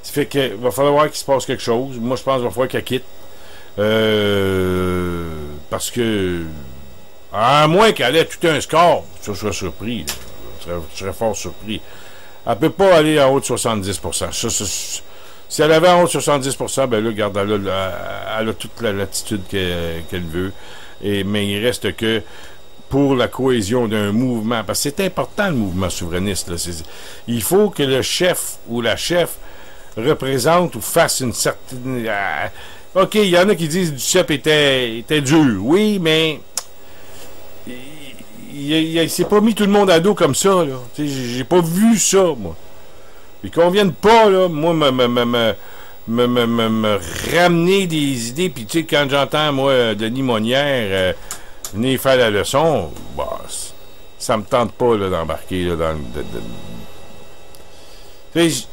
Ça fait que va falloir qu'il se passe quelque chose. Moi, je pense qu'il va falloir qu'elle quitte. Parce que, à moins qu'elle ait tout un score, je serais surpris. Je serais fort surpris. Elle peut pas aller en haut de 70%. Si elle avait en haut de 70%, ben là, regarde, elle a toute la latitude qu'elle veut. Mais il reste que pour la cohésion d'un mouvement, parce que c'est important, le mouvement souverainiste, là, il faut que le chef ou la chef représente ou fasse une certaine... OK, il y en a qui disent que Duceppe était dur. Oui, mais il s'est pas mis tout le monde à dos comme ça, là. J'ai pas vu ça, moi. Et qu'on vienne pas, là, moi, me ramener des idées, puis tu sais, quand j'entends, moi, Denis Monnière venir faire la leçon, bah, ça me tente pas, là, d'embarquer, là, dans tu sais,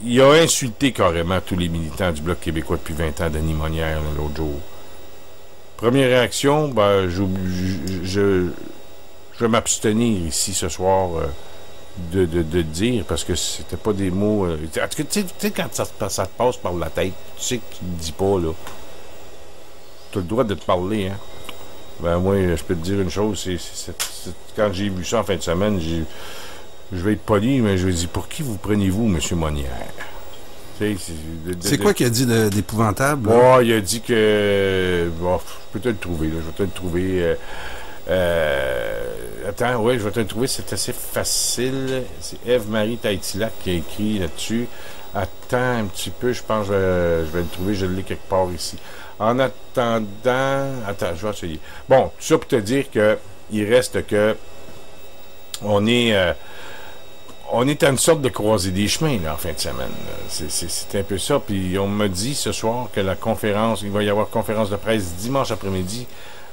il a insulté carrément tous les militants du Bloc québécois depuis 20 ans, Denis Monnière, l'autre jour. Première réaction, ben, je vais m'abstenir ici ce soir de dire, parce que c'était pas des mots... tu sais, quand ça te passe par la tête, tu sais que tu ne dis pas, là. Tu as le droit de te parler, hein. Ben, moi, je peux te dire une chose, quand j'ai vu ça en fin de semaine, je vais être poli, mais je vais dire, pour qui vous prenez-vous, M. Monnière? C'est quoi qu'il a dit d'épouvantable? Oh, il a dit que... Bon, je peux te le trouver, là. Je vais te le trouver. Attends, ouais, je vais te le trouver. C'est assez facile. C'est Ève-Marie Taïtilac qui a écrit là-dessus. Attends un petit peu, je pense que je vais le trouver. Je l'ai quelque part ici. En attendant... Attends, je vais essayer. Bon, tout ça pour te dire que il reste que... On est à une sorte de croisée des chemins, là, en fin de semaine. C'est un peu ça. Puis on m'a dit ce soir que la conférence, il va y avoir conférence de presse dimanche après-midi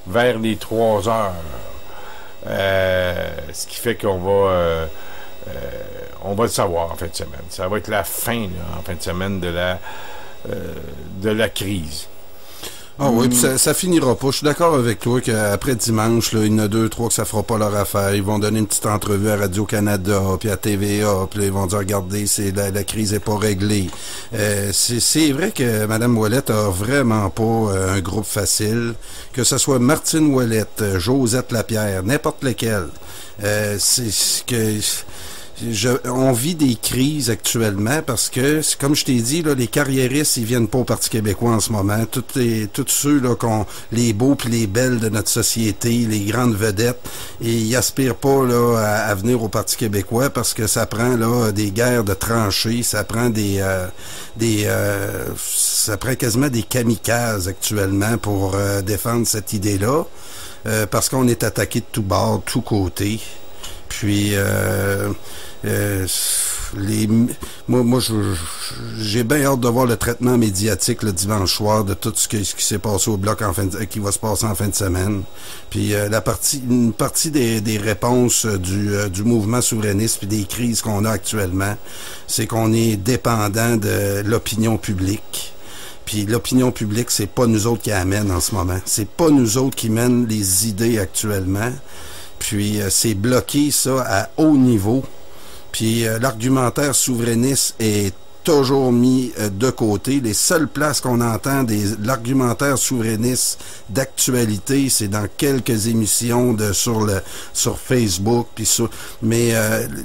vers les 3 heures. Ce qui fait qu'on va le savoir en fin de semaine. Ça va être la fin, là, en fin de semaine de la crise. Ah oui, puis ça finira pas. Je suis d'accord avec toi qu'après dimanche, là, il y en a 2, 3 que ça fera pas leur affaire. Ils vont donner une petite entrevue à Radio-Canada, puis à TVA, puis là, ils vont dire, regardez, la crise est pas réglée. C'est vrai que Mme Ouellette a vraiment pas un groupe facile. Que ce soit Martine Ouellette, Josette Lapierre, n'importe lequel. On vit des crises actuellement parce que, comme je t'ai dit, là, les carriéristes, ils viennent pas au Parti québécois en ce moment. Tous ceux là, les beaux puis les belles de notre société, les grandes vedettes, et ils aspirent pas là à venir au Parti québécois parce que ça prend là des guerres de tranchées, ça prend ça prend quasiment des kamikazes actuellement pour défendre cette idée-là, parce qu'on est attaqué de tous bords, de tous côtés. Puis moi j'ai bien hâte de voir le traitement médiatique le dimanche soir de tout ce qui s'est passé au Bloc qui va se passer en fin de semaine. Puis une partie des réponses du mouvement souverainiste puis des crises qu'on a actuellement, c'est qu'on est dépendant de l'opinion publique. Puis l'opinion publique, c'est pas nous autres qui amène en ce moment. C'est pas nous autres qui mènent les idées actuellement. Puis c'est bloqué, ça, à haut niveau. Puis l'argumentaire souverainiste est toujours mis de côté. Les seules places qu'on entend de l'argumentaire souverainiste d'actualité, c'est dans quelques émissions sur Facebook. Mais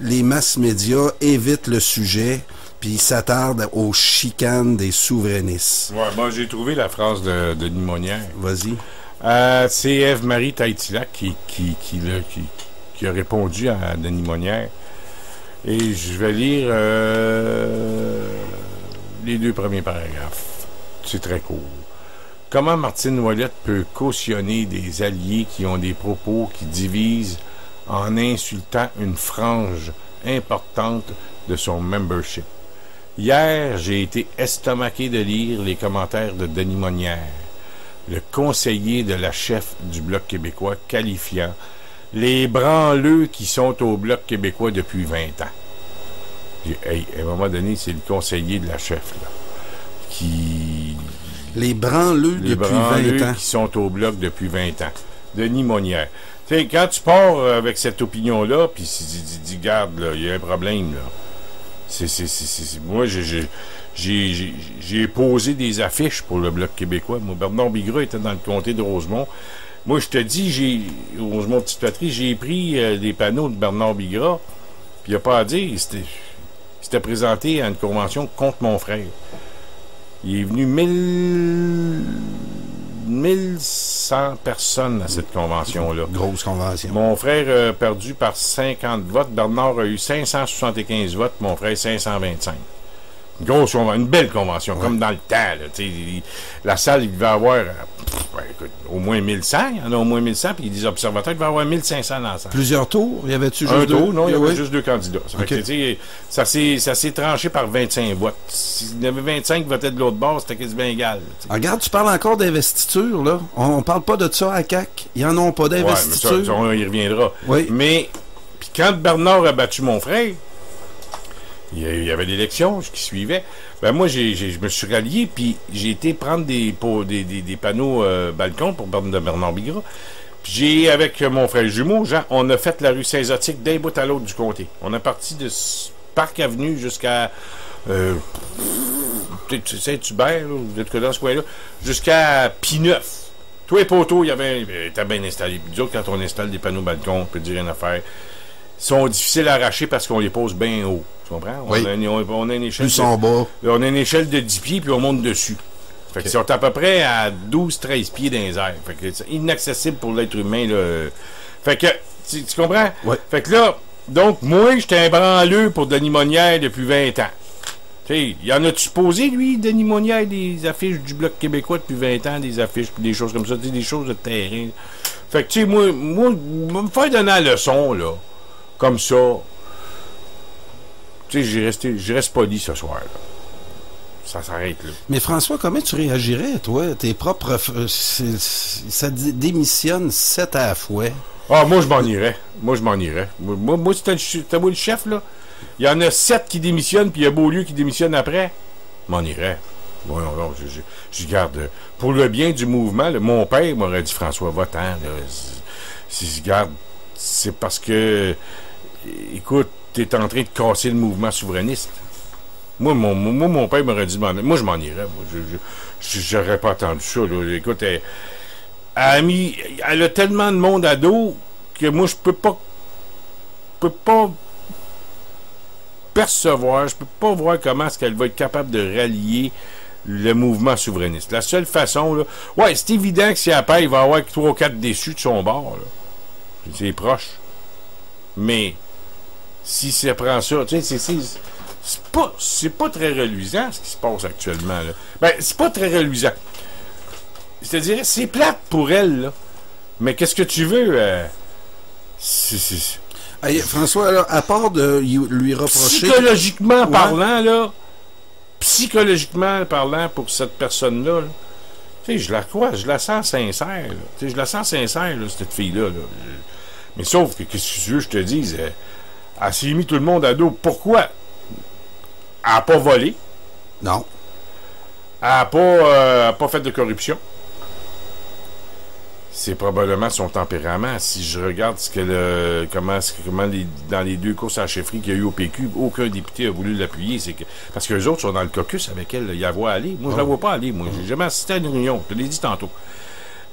les masses médias évitent le sujet, puis ils s'attardent aux chicanes des souverainistes. Ouais, moi j'ai trouvé la phrase de Denis Monnière. Vas-y. C'est Ève-Marie Taïtilac qui a répondu à Denis Monnière. Et je vais lire les 2 premiers paragraphes. C'est très court. Comment Martine Ouellette peut cautionner des alliés qui ont des propos qui divisent en insultant une frange importante de son membership? Hier, j'ai été estomaqué de lire les commentaires de Denis Monnière, le conseiller de la chef du Bloc québécois, qualifiant les branleux qui sont au Bloc québécois depuis 20 ans. Hey, à un moment donné, c'est le conseiller de la chef, là, qui... Les branleux depuis 20 ans. Qui sont au Bloc depuis 20 ans. Denis Monnière. Tu sais, quand tu pars avec cette opinion-là, puis dis, garde, là, il y a un problème, là. Moi, j'ai posé des affiches pour le Bloc québécois. Moi, Bernard Bigra était dans le comté de Rosemont. Moi, je te dis, Rosemont Petite Patrie, j'ai pris des panneaux de Bernard Bigra, puis il n'y a pas à dire, il s'était présenté à une convention contre mon frère. Il est venu 1100 personnes à cette convention-là. Grosse convention. Mon frère a perdu par 50 votes. Bernard a eu 575 votes. Mon frère, 525. Une grosse convention, une belle convention, ouais. Comme dans le temps. Là, la salle, il devait avoir Ben, écoute, au moins 1100, il y en a au moins 1100, puis des observateurs, il va y avoir 1500 dans la salle. Plusieurs tours? Y avait-tu juste un deux? tour? Non, il y avait Oui. juste 2 candidats. Ça, fait que, tu sais, ça s'est tranché par 25 votes. S'il y en avait 25 qui votaient de l'autre bord, c'était quasiment égal. Regarde, tu parles encore d'investiture, là. On parle pas de ça à CAQ. Ils en ont pas d'investiture. Ouais, mais ça, on y reviendra. Oui. Mais, puis quand Bernard a battu mon frère, il y avait l'élection qui suivait. Ben moi, je me suis rallié, puis j'ai été prendre des panneaux balcons pour Bernard Bigra. Puis j'ai, avec mon frère jumeau, Jean, on a fait la rue Saint-Zotique d'un bout à l'autre du comté. On est parti de Parc Avenue jusqu'à Saint-Hubert, là, vous êtes dans ce coin-là, jusqu'à P9. Tous les poteaux, il était bien installé. Puis nous autres, quand on installe des panneaux balcons, on peut dire rien à faire. Ils sont difficiles à arracher parce qu'on les pose bien haut. Tu comprends? Oui. On a une échelle. Plus en bas. On a une échelle de 10 pieds, puis on monte dessus. Fait qu'ils sont à peu près à 12-13 pieds dans les airs. Fait que c'est inaccessible pour l'être humain, là. Fait que, tu comprends? Oui. Fait que là, donc, moi, j'étais un branleux pour Denis Monnière depuis 20 ans. Tu sais, y en a-tu posé, lui, Denis Monnière, des affiches du Bloc québécois depuis 20 ans, des affiches, puis des choses comme ça, des choses de terrain. Fait que, tu sais, moi, me faire donner la leçon, là, comme ça, tu sais, je reste poli ce soir, là. Ça s'arrête, là. Mais François, comment tu réagirais, toi? Tes propres... ça démissionne 7 à la fouet. Ah, moi, je m'en irais. Moi, c'était moi le chef, là. Il y en a 7 qui démissionnent, puis il y a Beaulieu qui démissionne après. Je m'en irais. Bon, non, je garde. Pour le bien du mouvement, là, mon père m'aurait dit, François, va-t'en, là. Si je garde, c'est parce que, écoute, t'es en train de casser le mouvement souverainiste. Moi, mon père m'aurait dit, moi, je m'en irais. J'aurais pas attendu ça, là. Écoute, elle a tellement de monde à dos que moi, je peux pas percevoir, je peux pas voir comment est-ce qu'elle va être capable de rallier le mouvement souverainiste. La seule façon, là, ouais, c'est évident que si après, il va y avoir 3 ou 4 déçus de son bord, là. C'est proche. Mais, si ça prend ça, tu sais, c'est pas très reluisant, ce qui se passe actuellement, là. Ben, c'est pas très reluisant. C'est-à-dire, c'est plate pour elle, là. Mais qu'est-ce que tu veux? Hey, François, là, à part de lui reprocher... Psychologiquement parlant, pour cette personne-là, là, tu sais, je la sens sincère, là. Tu sais, je la sens sincère, là, cette fille-là, là. Mais sauf que, qu'est-ce que tu veux, je te dise, elle s'est mis tout le monde à dos. Pourquoi? Elle n'a pas volé. Non. Elle n'a pas fait de corruption. C'est probablement son tempérament. Si je regarde comment dans les 2 courses à la chefferie qu'il y a eu au PQ, aucun député a voulu l'appuyer. Parce que les autres sont dans le caucus avec elle. Il la voit aller. Moi, je la vois pas aller. Moi, j'ai jamais assisté à une réunion. Je te l'ai dit tantôt.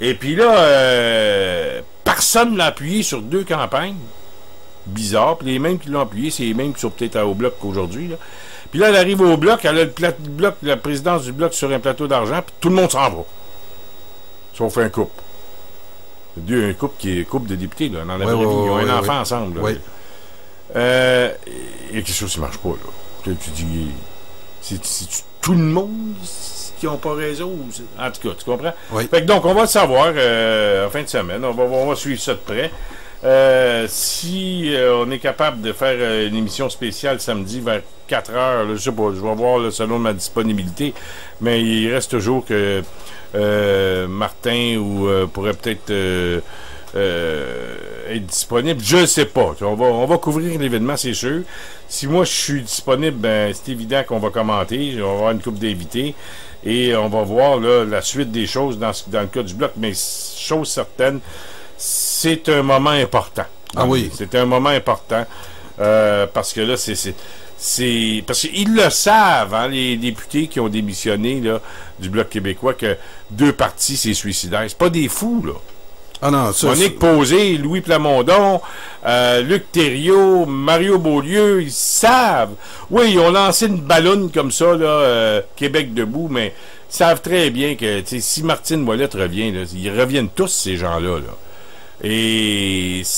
Et puis là, personne ne l'a appuyé sur 2 campagnes. Bizarre. Puis les mêmes qui l'ont appuyé, c'est les mêmes qui sont peut-être au Bloc qu'aujourd'hui, là. Puis là, elle arrive au Bloc, elle a la présidence du Bloc sur un plateau d'argent, puis tout le monde s'en va. Sauf un couple. Un couple qui est couple de députés, là. Dans la vraie vie, ils ont un enfant ensemble, là. Oui. Il y a quelque chose qui ne marche pas, là. Tu dis, c'est tout le monde qui n'ont pas raison? En tout cas, tu comprends? Oui. Fait que donc, on va le savoir en fin de semaine. On va suivre ça de près. Si on est capable de faire une émission spéciale samedi vers 4 heures, là, je sais pas, je vais voir là, selon ma disponibilité, mais il reste toujours que Martin pourrait peut-être être disponible. Je ne sais pas. On va couvrir l'événement, c'est sûr. Si moi je suis disponible, ben c'est évident qu'on va commenter. On va avoir une couple d'invités et on va voir là, la suite des choses dans le cas du Bloc. Mais chose certaine, c'est un moment important. Ah oui. C'est un moment important parce que là, parce qu'ils le savent, hein, les députés qui ont démissionné là, du Bloc québécois, que 2 partis, c'est suicidaire. C'est pas des fous, là. Ah non, ça... Monique Posé, Louis Plamondon, Luc Thériault, Mario Beaulieu, ils savent. Oui, ils ont lancé une ballonne comme ça, là, Québec debout, mais ils savent très bien que si Martine Ouellette revient, là, ils reviennent tous, ces gens-là. Là. Et, tu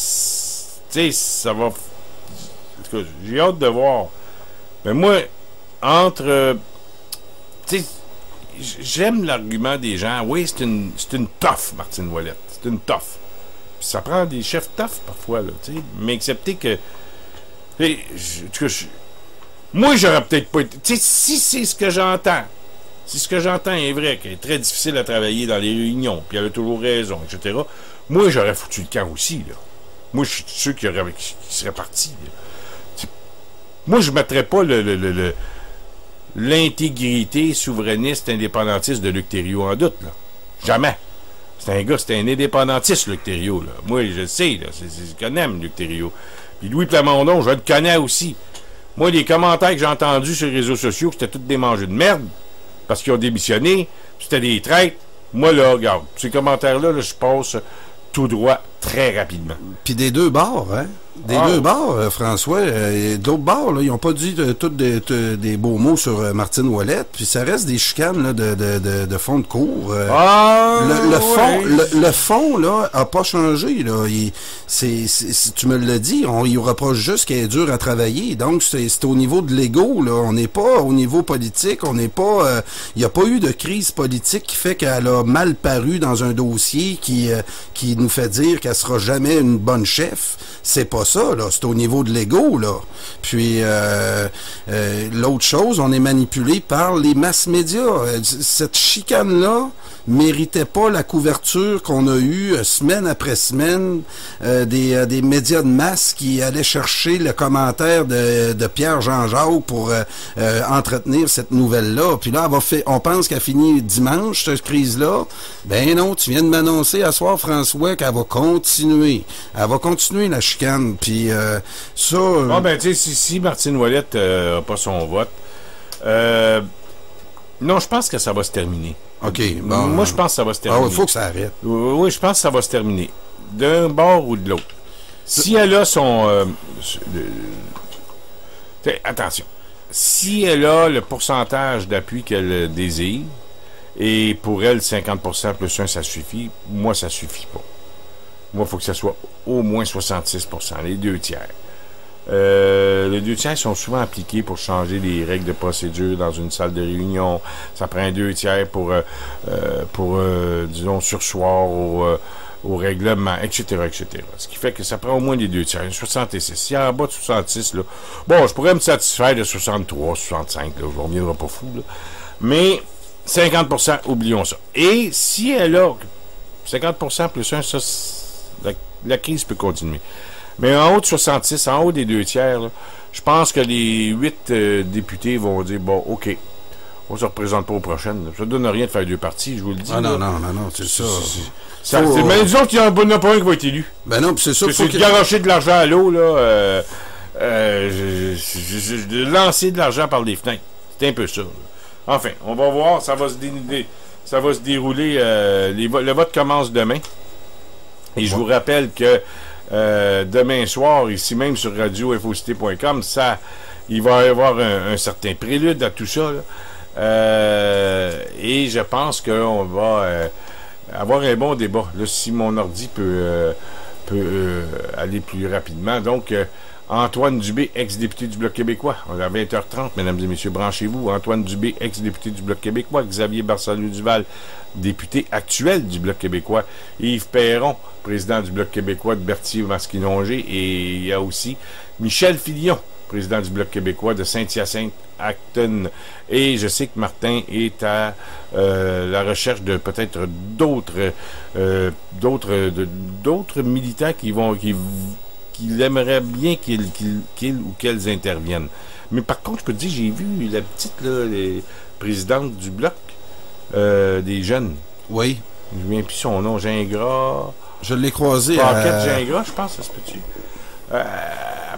sais, ça va... En tout cas, j'ai hâte de voir. Mais moi, entre... tu sais, j'aime l'argument des gens. Oui, c'est une tough, Martine Ouellette. C'est une tough. Puis ça prend des chefs tough parfois, là, tu sais. Mais accepter que... moi, j'aurais peut-être pas été... Tu sais, si c'est ce que j'entends, si ce que j'entends est vrai, qu'elle est très difficile à travailler dans les réunions, puis elle a toujours raison, etc., moi, j'aurais foutu le camp aussi, là. Moi, je suis sûr qui serait parti, là. Moi, je ne mettrais pas l'intégrité souverainiste indépendantiste de Luc Thériault en doute, là. Jamais. C'est un indépendantiste, Luc Thériault, là. Moi, je le sais, là. Je connais Luc Thériault. Puis Louis Plamondon, je le connais aussi. Moi, les commentaires que j'ai entendus sur les réseaux sociaux, c'était tous des mangeux de merde, parce qu'ils ont démissionné, c'était des traîtres. Moi, là, regarde, ces commentaires-là, là, je passe tout droit très rapidement. Puis des deux bords, hein? Deux bords, François. D'autres bords, là, ils n'ont pas dit tous des beaux mots sur Martine Ouellette. Puis ça reste des chicanes là, de fond de cours. Le fond, là, a pas changé. Là. Tu me l'as dit, il reproche juste qu'elle est dure à travailler. Donc, c'est au niveau de l'ego. Là. On n'est pas au niveau politique. On n'est pas... il n'y a pas eu de crise politique qui fait qu'elle a mal paru dans un dossier qui nous fait dire qu'elle sera jamais une bonne chef. C'est pas ça, là. C'est au niveau de l'ego, là. Puis, l'autre chose, on est manipulé par les masses médias. Cette chicane-là méritait pas la couverture qu'on a eue semaine après semaine des médias de masse qui allaient chercher le commentaire de Pierre Jean-Jacques pour entretenir cette nouvelle-là. Puis là, on pense qu'elle finit dimanche, cette crise-là. Ben non, tu viens de m'annoncer à soir, François, qu'elle va continuer. Elle va continuer, la chicane. Puis ça... Bon, ben, tu sais, si Martine Ouellette n'a pas son vote, non, je pense que ça va se terminer. OK. Bon, moi, je pense que ça va se terminer. Il faut que ça arrête. Oui, je pense que ça va se terminer. D'un bord ou de l'autre. Si elle a son... attention. Si elle a le pourcentage d'appui qu'elle désire, et pour elle, 50% plus 1, ça suffit, moi, ça suffit pas. Moi, il faut que ça soit au moins 66%, les 2 tiers. Les 2 tiers sont souvent appliqués pour changer les règles de procédure dans une salle de réunion. Ça prend 2 tiers pour disons, sursoir au règlement, etc., etc. Ce qui fait que ça prend au moins les 2 tiers. 66. Si en bas de 66, là, bon, je pourrais me satisfaire de 63, 65, là, je ne reviendrai pas fou, là. Mais 50%, oublions ça. Et si elle a 50% plus 1, ça, la crise peut continuer. Mais en haut de 66, en haut des 2 tiers, là, je pense que les 8 députés vont dire, bon, OK, on se représente pas aux prochaines. Ça ne donne rien de faire 2 partis, je vous le dis. Ah non, c'est ça. Mais disons qu'il y en a pas un qui va être élu. Ben non, c'est ça. C'est de garocher de l'argent à l'eau, là. De lancer de l'argent par les fenêtres. C'est un peu ça. Là. Enfin, on va voir, ça va se dérouler. Le vote commence demain. Et je vous rappelle que demain soir, ici même sur radio-infocité.com, il va y avoir un certain prélude à tout ça. Là. Et je pense qu'on va avoir un bon débat. Là, si mon ordi peut aller plus rapidement. Donc, Antoine Dubé, ex-député du Bloc québécois. On est à 20h30, mesdames et messieurs, branchez-vous. Antoine Dubé, ex-député du Bloc québécois. Xavier Barsalou-Duval, député actuel du Bloc québécois. Yves Perron, président du Bloc québécois de Berthier-Masquinongé. Et il y a aussi Michel Filion, président du Bloc québécois de Saint-Hyacinthe-Acton. Et je sais que Martin est à la recherche de peut-être d'autres militants qu'il aimerait bien qu'ils ou qu'elles interviennent. Mais par contre, je peux te dire, j'ai vu la petite présidente du Bloc des jeunes. Oui. Je ne me souviens plus son nom, Gingras. Je l'ai croisé Paquette Gingras, je pense, ça se peut-tu. Elle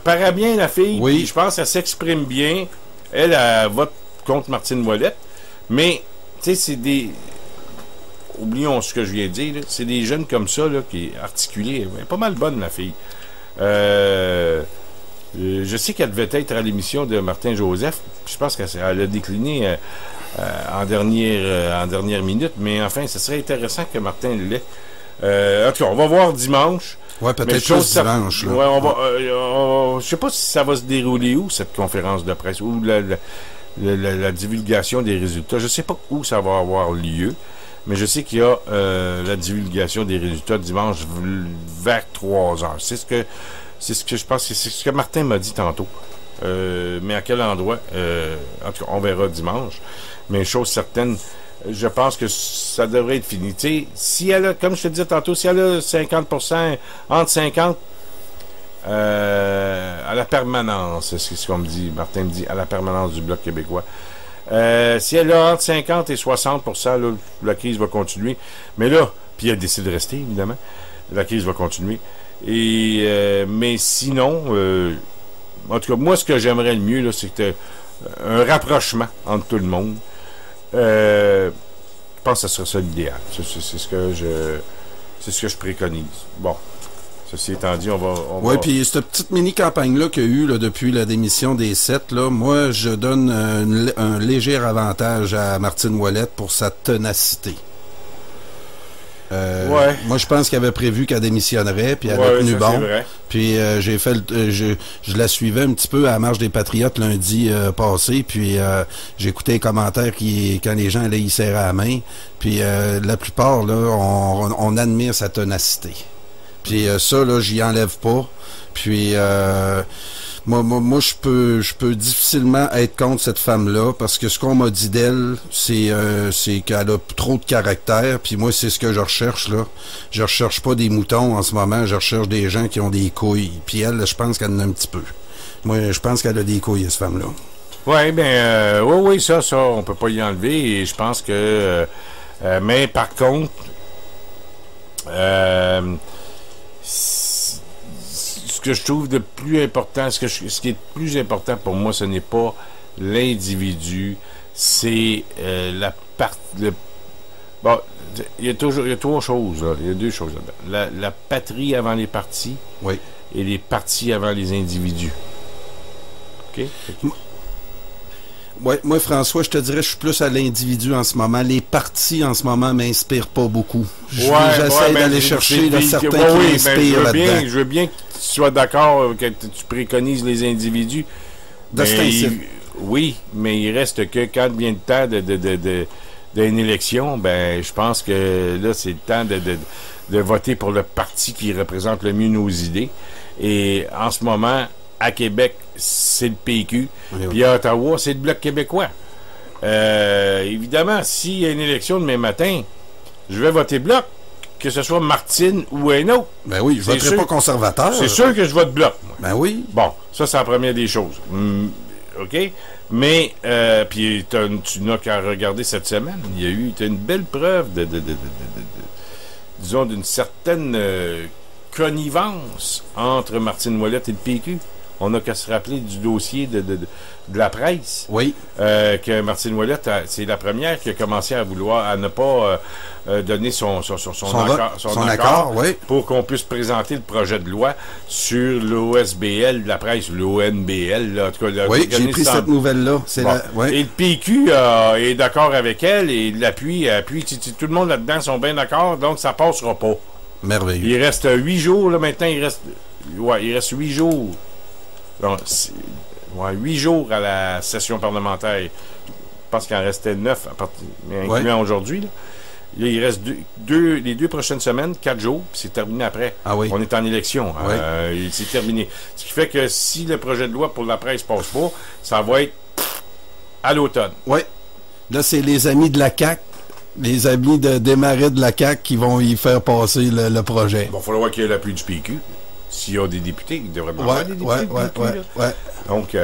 paraît bien, la fille. Oui. Je pense qu'elle s'exprime bien. Elle vote contre Martine Ouellette. Mais, tu sais, c'est des... Oublions ce que je viens de dire. Là. C'est des jeunes comme ça, là, qui articulés. Elle est pas mal bonne, la fille. Je sais qu'elle devait être à l'émission de Martin Joseph. Je pense qu'elle a décliné en dernière minute. Mais enfin, ce serait intéressant que Martin l'ait. En tout cas, on va voir dimanche. Ouais, peut-être plus dimanche. Là. Ouais, je sais pas si ça va se dérouler où, cette conférence de presse. Ou la divulgation des résultats. Je ne sais pas où ça va avoir lieu, mais je sais qu'il y a la divulgation des résultats dimanche vers 3 heures. C'est ce que je pense, c'est ce que Martin m'a dit tantôt. Mais à quel endroit? En tout cas, on verra dimanche. Mais chose certaine, je pense que ça devrait être fini. Tu sais, si elle a, comme je te disais tantôt, si elle a 50%, entre 50%, à la permanence, c'est ce qu'on me dit, Martin me dit, à la permanence du Bloc québécois. Si elle a entre 50 et 60%, là, la crise va continuer. Mais là, puis elle décide de rester, évidemment, la crise va continuer. Mais sinon, en tout cas, moi, ce que j'aimerais le mieux, là, c'est que un rapprochement entre tout le monde. Je pense que ce serait ça l'idéal. C'est ce que je préconise. Bon. Ceci étant dit, on va... Oui, puis cette petite mini-campagne-là qu'il y a eu là, depuis la démission des 7, là, moi, je donne un léger avantage à Martine Ouellette pour sa ténacité. Ouais. Moi, je pense qu'elle avait prévu qu'elle démissionnerait, puis elle a tenu bon. Puis j'ai fait, je la suivais un petit peu à la marche des Patriotes lundi passé, puis j'écoutais les commentaires quand les gens allaient y serrer la main. Puis la plupart, là, on admire sa ténacité. Puis ça, là, j'y enlève pas. Puis moi je peux difficilement être contre cette femme-là, parce que ce qu'on m'a dit d'elle, c'est qu'elle a trop de caractère. Puis moi, c'est ce que je recherche, là. Je recherche pas des moutons en ce moment, je recherche des gens qui ont des couilles. Puis elle, je pense qu'elle en a un petit peu. Moi, je pense qu'elle a des couilles, cette femme-là. Oui, ça, on peut pas y enlever. Et je pense que... mais par contre... ce que je trouve de plus important, ce qui est plus important pour moi, ce n'est pas l'individu, c'est la partie. Bon, il y a 3 choses, là. Il y a 2 choses là-dedans. La patrie avant les partis, oui, et les partis avant les individus. OK? Ouais, moi, François, je te dirais, je suis plus à l'individu en ce moment. Les partis, en ce moment, m'inspirent pas beaucoup. J'essaie d'aller chercher certains qui m'inspirent là-dedans. Je veux bien que tu sois d'accord, que tu préconises les individus. Oui, mais il reste que quand vient le temps d'une élection, ben, je pense que là, c'est le temps de voter pour le parti qui représente le mieux nos idées. Et en ce moment, à Québec, c'est le PQ. Oui. Puis à Ottawa, c'est le Bloc québécois. Évidemment, s'il y a une élection demain matin, je vais voter Bloc, que ce soit Martine ou un autre. Ben oui, je ne voterai pas conservateur. C'est sûr que je vote Bloc, moi. Ben oui. Bon, ça, c'est la première des choses. OK? Mais, puis tu n'as qu'à regarder cette semaine. Il y a eu une belle preuve disons, d'une certaine connivence entre Martine Ouellette et le PQ. On n'a qu'à se rappeler du dossier de la presse. Oui. Que Martine Ouellette, c'est la première qui a commencé à vouloir, à ne pas donner son accord, oui, pour qu'on puisse présenter le projet de loi sur l'OSBL, la presse, l'ONBL. Là, en tout cas, oui, j'ai pris cette nouvelle-là. Ouais. Et le PQ est d'accord avec elle et l'appuie. Tout le monde là-dedans sont bien d'accord, donc ça passera pas. Merveilleux. Il reste 8 jours, là, maintenant, il reste 8 jours. Donc, 8 jours à la session parlementaire. Je pense qu'il en restait 9, incluant aujourd'hui. Là. Il reste les 2 prochaines semaines, 4 jours, puis c'est terminé après. Ah oui. On est en élection. Oui. C'est terminé. Ce qui fait que si le projet de loi pour la presse passe pas, ça va être à l'automne. Oui. Là, c'est les amis de la CAQ, les amis des marais de la CAQ qui vont y faire passer le projet. Bon, il va falloir qu'il y ait l'appui du PQ. S'il y a des députés, il devrait y avoir des députés. Ouais. Donc,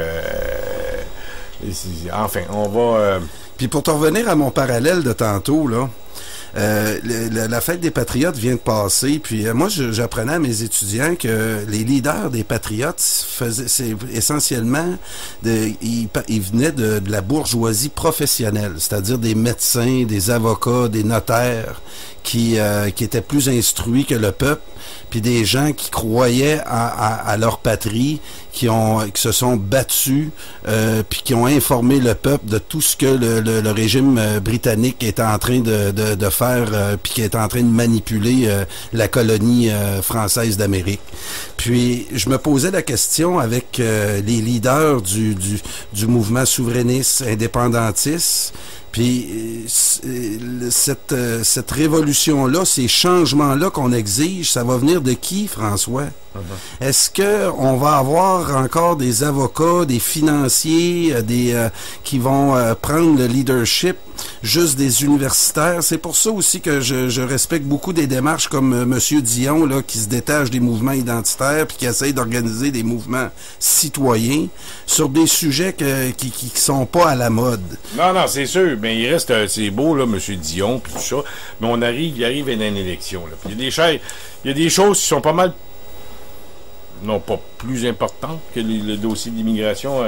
enfin, on va... Puis pour te revenir à mon parallèle de tantôt, là, la fête des Patriotes vient de passer, puis moi, j'apprenais à mes étudiants que les leaders des Patriotes c'est essentiellement, ils venaient de la bourgeoisie professionnelle, c'est-à-dire des médecins, des avocats, des notaires, qui étaient plus instruits que le peuple, puis des gens qui croyaient à leur patrie, qui se sont battus, puis qui ont informé le peuple de tout ce que le régime britannique est en train de faire, puis qui est en train de manipuler la colonie française d'Amérique. Puis je me posais la question avec les leaders du mouvement souverainiste indépendantiste. Puis cette révolution-là, ces changements-là qu'on exige, ça va venir de qui, François? Est-ce que on va avoir encore des avocats, des financiers, qui vont prendre le leadership, juste des universitaires? C'est pour ça aussi que je respecte beaucoup des démarches comme Monsieur Dion, là, qui se détache des mouvements identitaires puis qui essaye d'organiser des mouvements citoyens sur des sujets qui sont pas à la mode. Non, c'est sûr. Mais il reste, c'est beau, là, M. Dion, puis tout ça. Mais il arrive à une élection, là. Puis il y a des choses qui sont pas mal, non pas plus importantes que le dossier d'immigration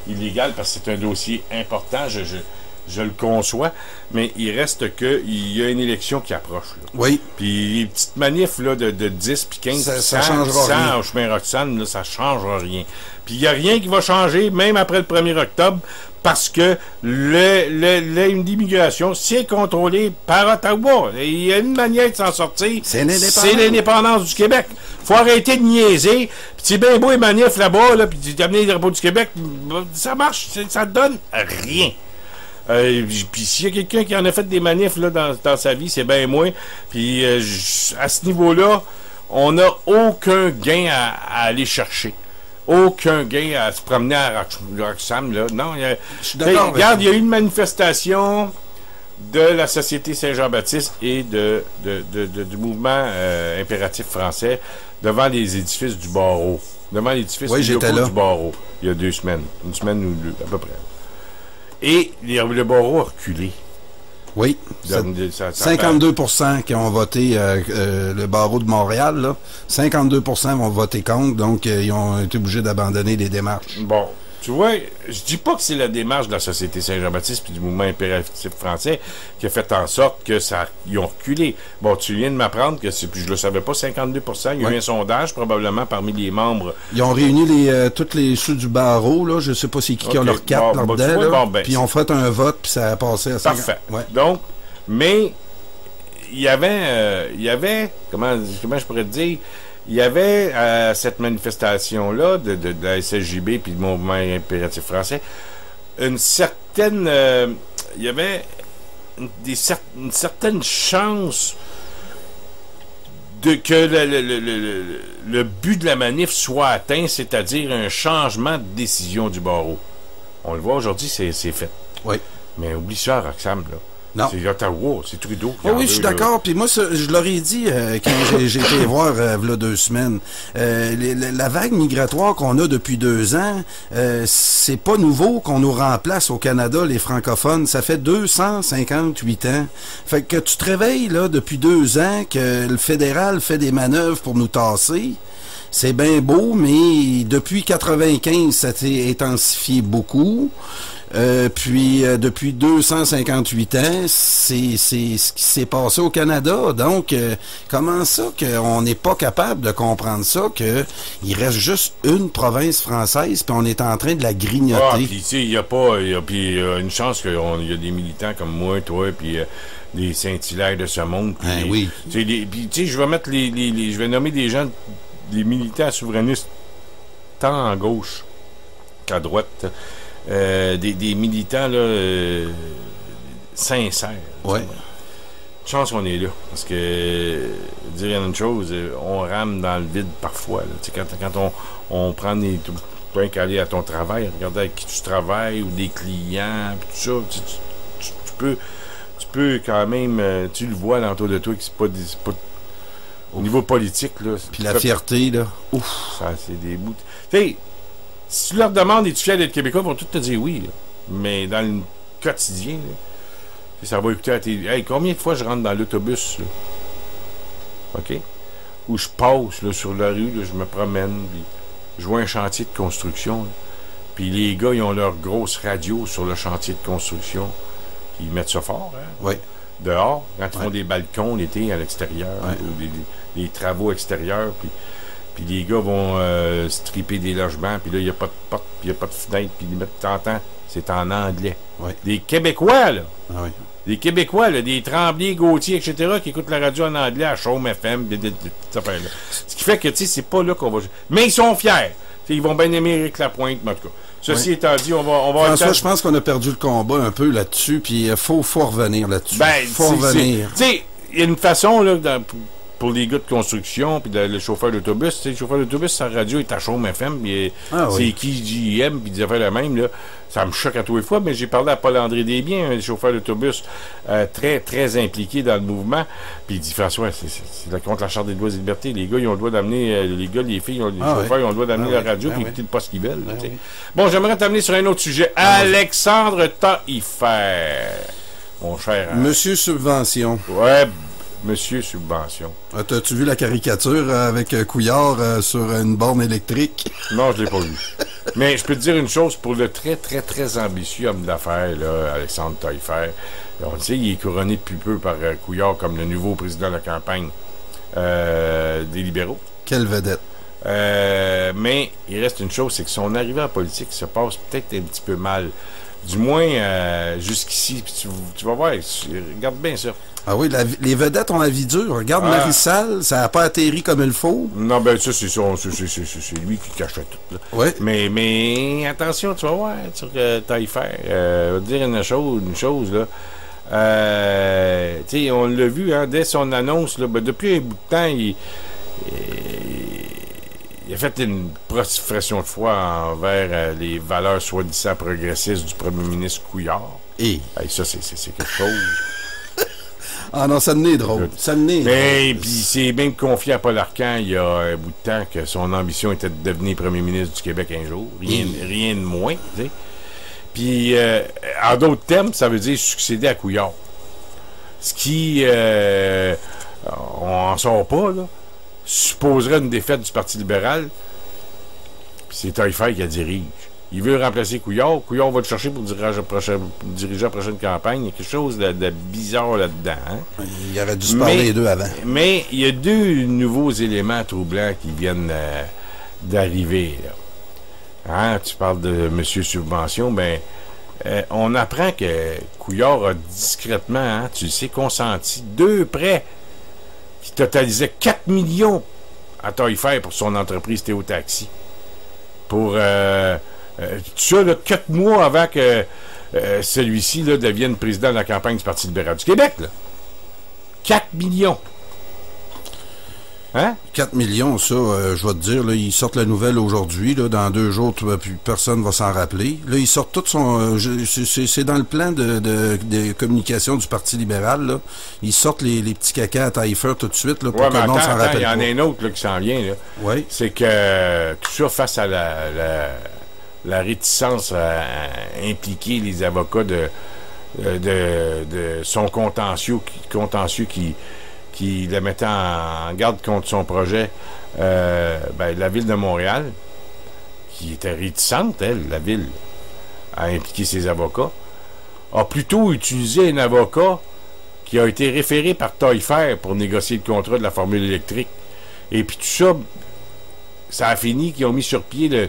illégale, parce que c'est un dossier important, je le conçois, mais il reste qu'il y a une élection qui approche. Là. Oui. Puis les petites manifs là, de 10 puis 15 ça changera rien. Au chemin Roxane, là, ça changera rien. Puis il n'y a rien qui va changer, même après le 1er octobre, parce que l'immigration, c'est contrôlé par Ottawa. Il y a une manière de s'en sortir. C'est l'indépendance du Québec. Faut arrêter de niaiser. Puis c'est bien beau les manifs là-bas, là, puis d'amener les drapeaux du Québec. Ça marche, ça donne rien. Puis s'il y a quelqu'un qui en a fait des manifs là, dans sa vie, c'est bien moins. Puis à ce niveau-là, on n'a aucun gain à aller chercher. Aucun gain à se promener à Roxham, là. Non, je suis d'accord. Regarde, il y a eu une manifestation de la Société Saint-Jean-Baptiste et du mouvement impératif français devant les édifices du barreau. Devant l'édifice du barreau. Il y a 2 semaines. Une semaine ou 2, à peu près. Et le barreau a reculé. Oui. 52% qui ont voté le barreau de Montréal, là. 52% vont voter contre, donc ils ont été obligés d'abandonner les démarches. Bon, tu vois, je dis pas que c'est la démarche de la Société Saint-Jean-Baptiste puis du mouvement impératif français qui a fait en sorte que ils ont reculé. Bon, tu viens de m'apprendre que puis je le savais pas, 52%. Il y a eu un sondage probablement parmi les membres. Ils ont réuni tous les ceux du barreau, là. Je sais pas c'est qui ont leur carte là-dedans, puis ils ont fait un vote puis ça a passé à 50. Parfait. Ouais. Donc, mais il y avait comment je pourrais te dire, il y avait à cette manifestation-là de la SSJB puis du mouvement impératif français une certaine il y avait une certaine chance que le but de la manif soit atteint, c'est-à-dire un changement de décision du barreau. On le voit aujourd'hui, c'est fait. Oui. Mais oublie ça, Roxham, là. Non. C'est Ottawa, c'est Trudeau. Oui, je suis d'accord. Puis moi, je leur ai dit quand j'ai été voir il y a 2 semaines. La vague migratoire qu'on a depuis 2 ans, c'est pas nouveau qu'on nous remplace au Canada, les francophones. Ça fait 258 ans. Fait que tu te réveilles là depuis 2 ans que le fédéral fait des manœuvres pour nous tasser. C'est bien beau, mais depuis 95, ça s'est intensifié beaucoup. Puis depuis 258 ans, c'est ce qui s'est passé au Canada. Donc, comment ça qu'on n'est pas capable de comprendre ça, qu'il reste juste une province française, puis on est en train de la grignoter. Ah, puis tu sais, il y a une chance qu'il y a des militants comme moi, toi, puis des Saint-Hilaire de ce monde. Puis oui. Puis tu sais, je vais mettre je vais nommer des gens, des militants souverainistes, tant à gauche qu'à droite. Des militants là, sincères. Ouais. Chance qu'on est là. Parce que dire une chose, on rame dans le vide parfois. Là. Quand on prend des trucs qu'à aller à ton travail, regarder avec qui tu travailles ou des clients, pis tout ça, tu peux quand même, tu le vois l'entour de toi que c'est pas au niveau politique là. Puis la fierté là. Ouf. Ça c'est des bouts. Tu si tu leur demandes es-tu fier d'être Québécois, ils vont tous te dire oui. Là. Mais dans le quotidien, là, ça va écouter à tes. Hey, combien de fois je rentre dans l'autobus, là? OK? Où je passe là, sur la rue, là, je me promène, puis je vois un chantier de construction. Là. Puis les gars, ils ont leur grosse radio sur le chantier de construction. Ils mettent ça fort, hein? Oui. dehors, quand ils font des balcons l'été à l'extérieur, ou des travaux extérieurs, puis les gars vont stripper des logements, puis là, il n'y a pas de porte, puis il n'y a pas de fenêtre, puis t'entends, c'est en anglais. Oui. Des Québécois, là. Ah oui. Des Québécois, là, des Tremblay, Gauthier, etc., qui écoutent la radio en anglais à Chaume FM, cette affaire-là. Ce qui fait que, tu sais, c'est pas là qu'on va... Mais ils sont fiers. T'sais, ils vont bien aimer Éric Lapointe, mais en tout cas. Ceci étant dit, on va... François, je pense qu'on a perdu le combat un peu là-dessus, puis il faut revenir là-dessus. Ben, faut revenir. Tu sais, il y a une façon, là, pour les gars de construction, puis le chauffeur d'autobus, tu sais, le chauffeur d'autobus, sa radio est à Chaume FM, puis c'est qui JM, puis des affaires la même, là. Ça me choque à tous les fois, mais j'ai parlé à Paul-André Desbiens, un chauffeur d'autobus très, très impliqué dans le mouvement, puis il dit, François, c'est contre la Charte des droits et libertés, les gars, ils ont le droit d'amener, les gars, les filles, les chauffeurs, ils ont le droit d'amener la radio, puis écouter le poste qu'ils veulent. Bon, j'aimerais t'amener sur un autre sujet. Alexandre Taillefer, mon cher... Monsieur Subvention. Ouais, Monsieur Subvention. T'as-tu vu la caricature avec Couillard sur une borne électrique? Non, je l'ai pas vu. Mais je peux te dire une chose, pour le très, très, très ambitieux homme d'affaires, là, Alexandre Taillefer, on le sait, il est couronné depuis peu par Couillard comme le nouveau président de la campagne des libéraux. Quelle vedette. Mais il reste une chose, c'est que son arrivée en politique se passe peut-être un petit peu mal. Du moins, jusqu'ici, puis tu vas voir, regarde bien ça. Ah oui, les vedettes ont la vie dure. Regarde Marissal, ça n'a pas atterri comme il faut. Non, ben ça, c'est lui qui cachait tout. Là. Ouais. Mais attention, tu vas voir sur Taillefer. Je vais te dire une chose là. Tu sais, on l'a vu, hein, dès son annonce, là, ben, depuis un bout de temps, il a fait une profession de foi envers les valeurs soi-disant progressistes du premier ministre Couillard. Et ça, c'est quelque chose. Ah non, ça n'est drôle. Ça n'est drôle. Puis c'est bien confié à Paul Arcand il y a un bout de temps que son ambition était de devenir premier ministre du Québec un jour. Rien de moins, tu sais. Puis, en d'autres termes, ça veut dire succéder à Couillard. Ce qui, on n'en sort pas, là, supposerait une défaite du Parti libéral. Puis c'est Taillefer qui la dirige. Il veut remplacer Couillard. Couillard va le chercher pour diriger la prochaine campagne. Il y a quelque chose de bizarre là-dedans. Hein? Il aurait dû se parler les deux avant. Mais il y a deux nouveaux éléments troublants qui viennent d'arriver. Hein? Tu parles de M. Subvention. Ben, on apprend que Couillard a discrètement, hein, tu le sais, consenti 2 prêts qui totalisaient 4 millions à Taillefer pour son entreprise Théo Taxi. Pour... tout ça, là, 4 mois avant que celui-ci là, devienne président de la campagne du Parti libéral du Québec. Là. 4 millions. Hein? 4 millions, ça, je vais te dire, là, ils sortent la nouvelle aujourd'hui, là, dans 2 jours, plus personne va s'en rappeler. Là, ils sortent tout son... c'est dans le plan de communication du Parti libéral, là. Ils sortent les petits cacas à Taillefer tout de suite, là, pour que le monde s'en rappelle. Il y en a un autre là, qui s'en vient, là. Oui. C'est que tout ça face à la réticence à impliquer les avocats de son contentieux qui le mettait en garde contre son projet, la Ville de Montréal, qui était réticente, la Ville, à impliquer ses avocats, a plutôt utilisé un avocat qui a été référé par Taillefer pour négocier le contrat de la formule électrique. Et puis tout ça a fini qu'ils ont mis sur pied le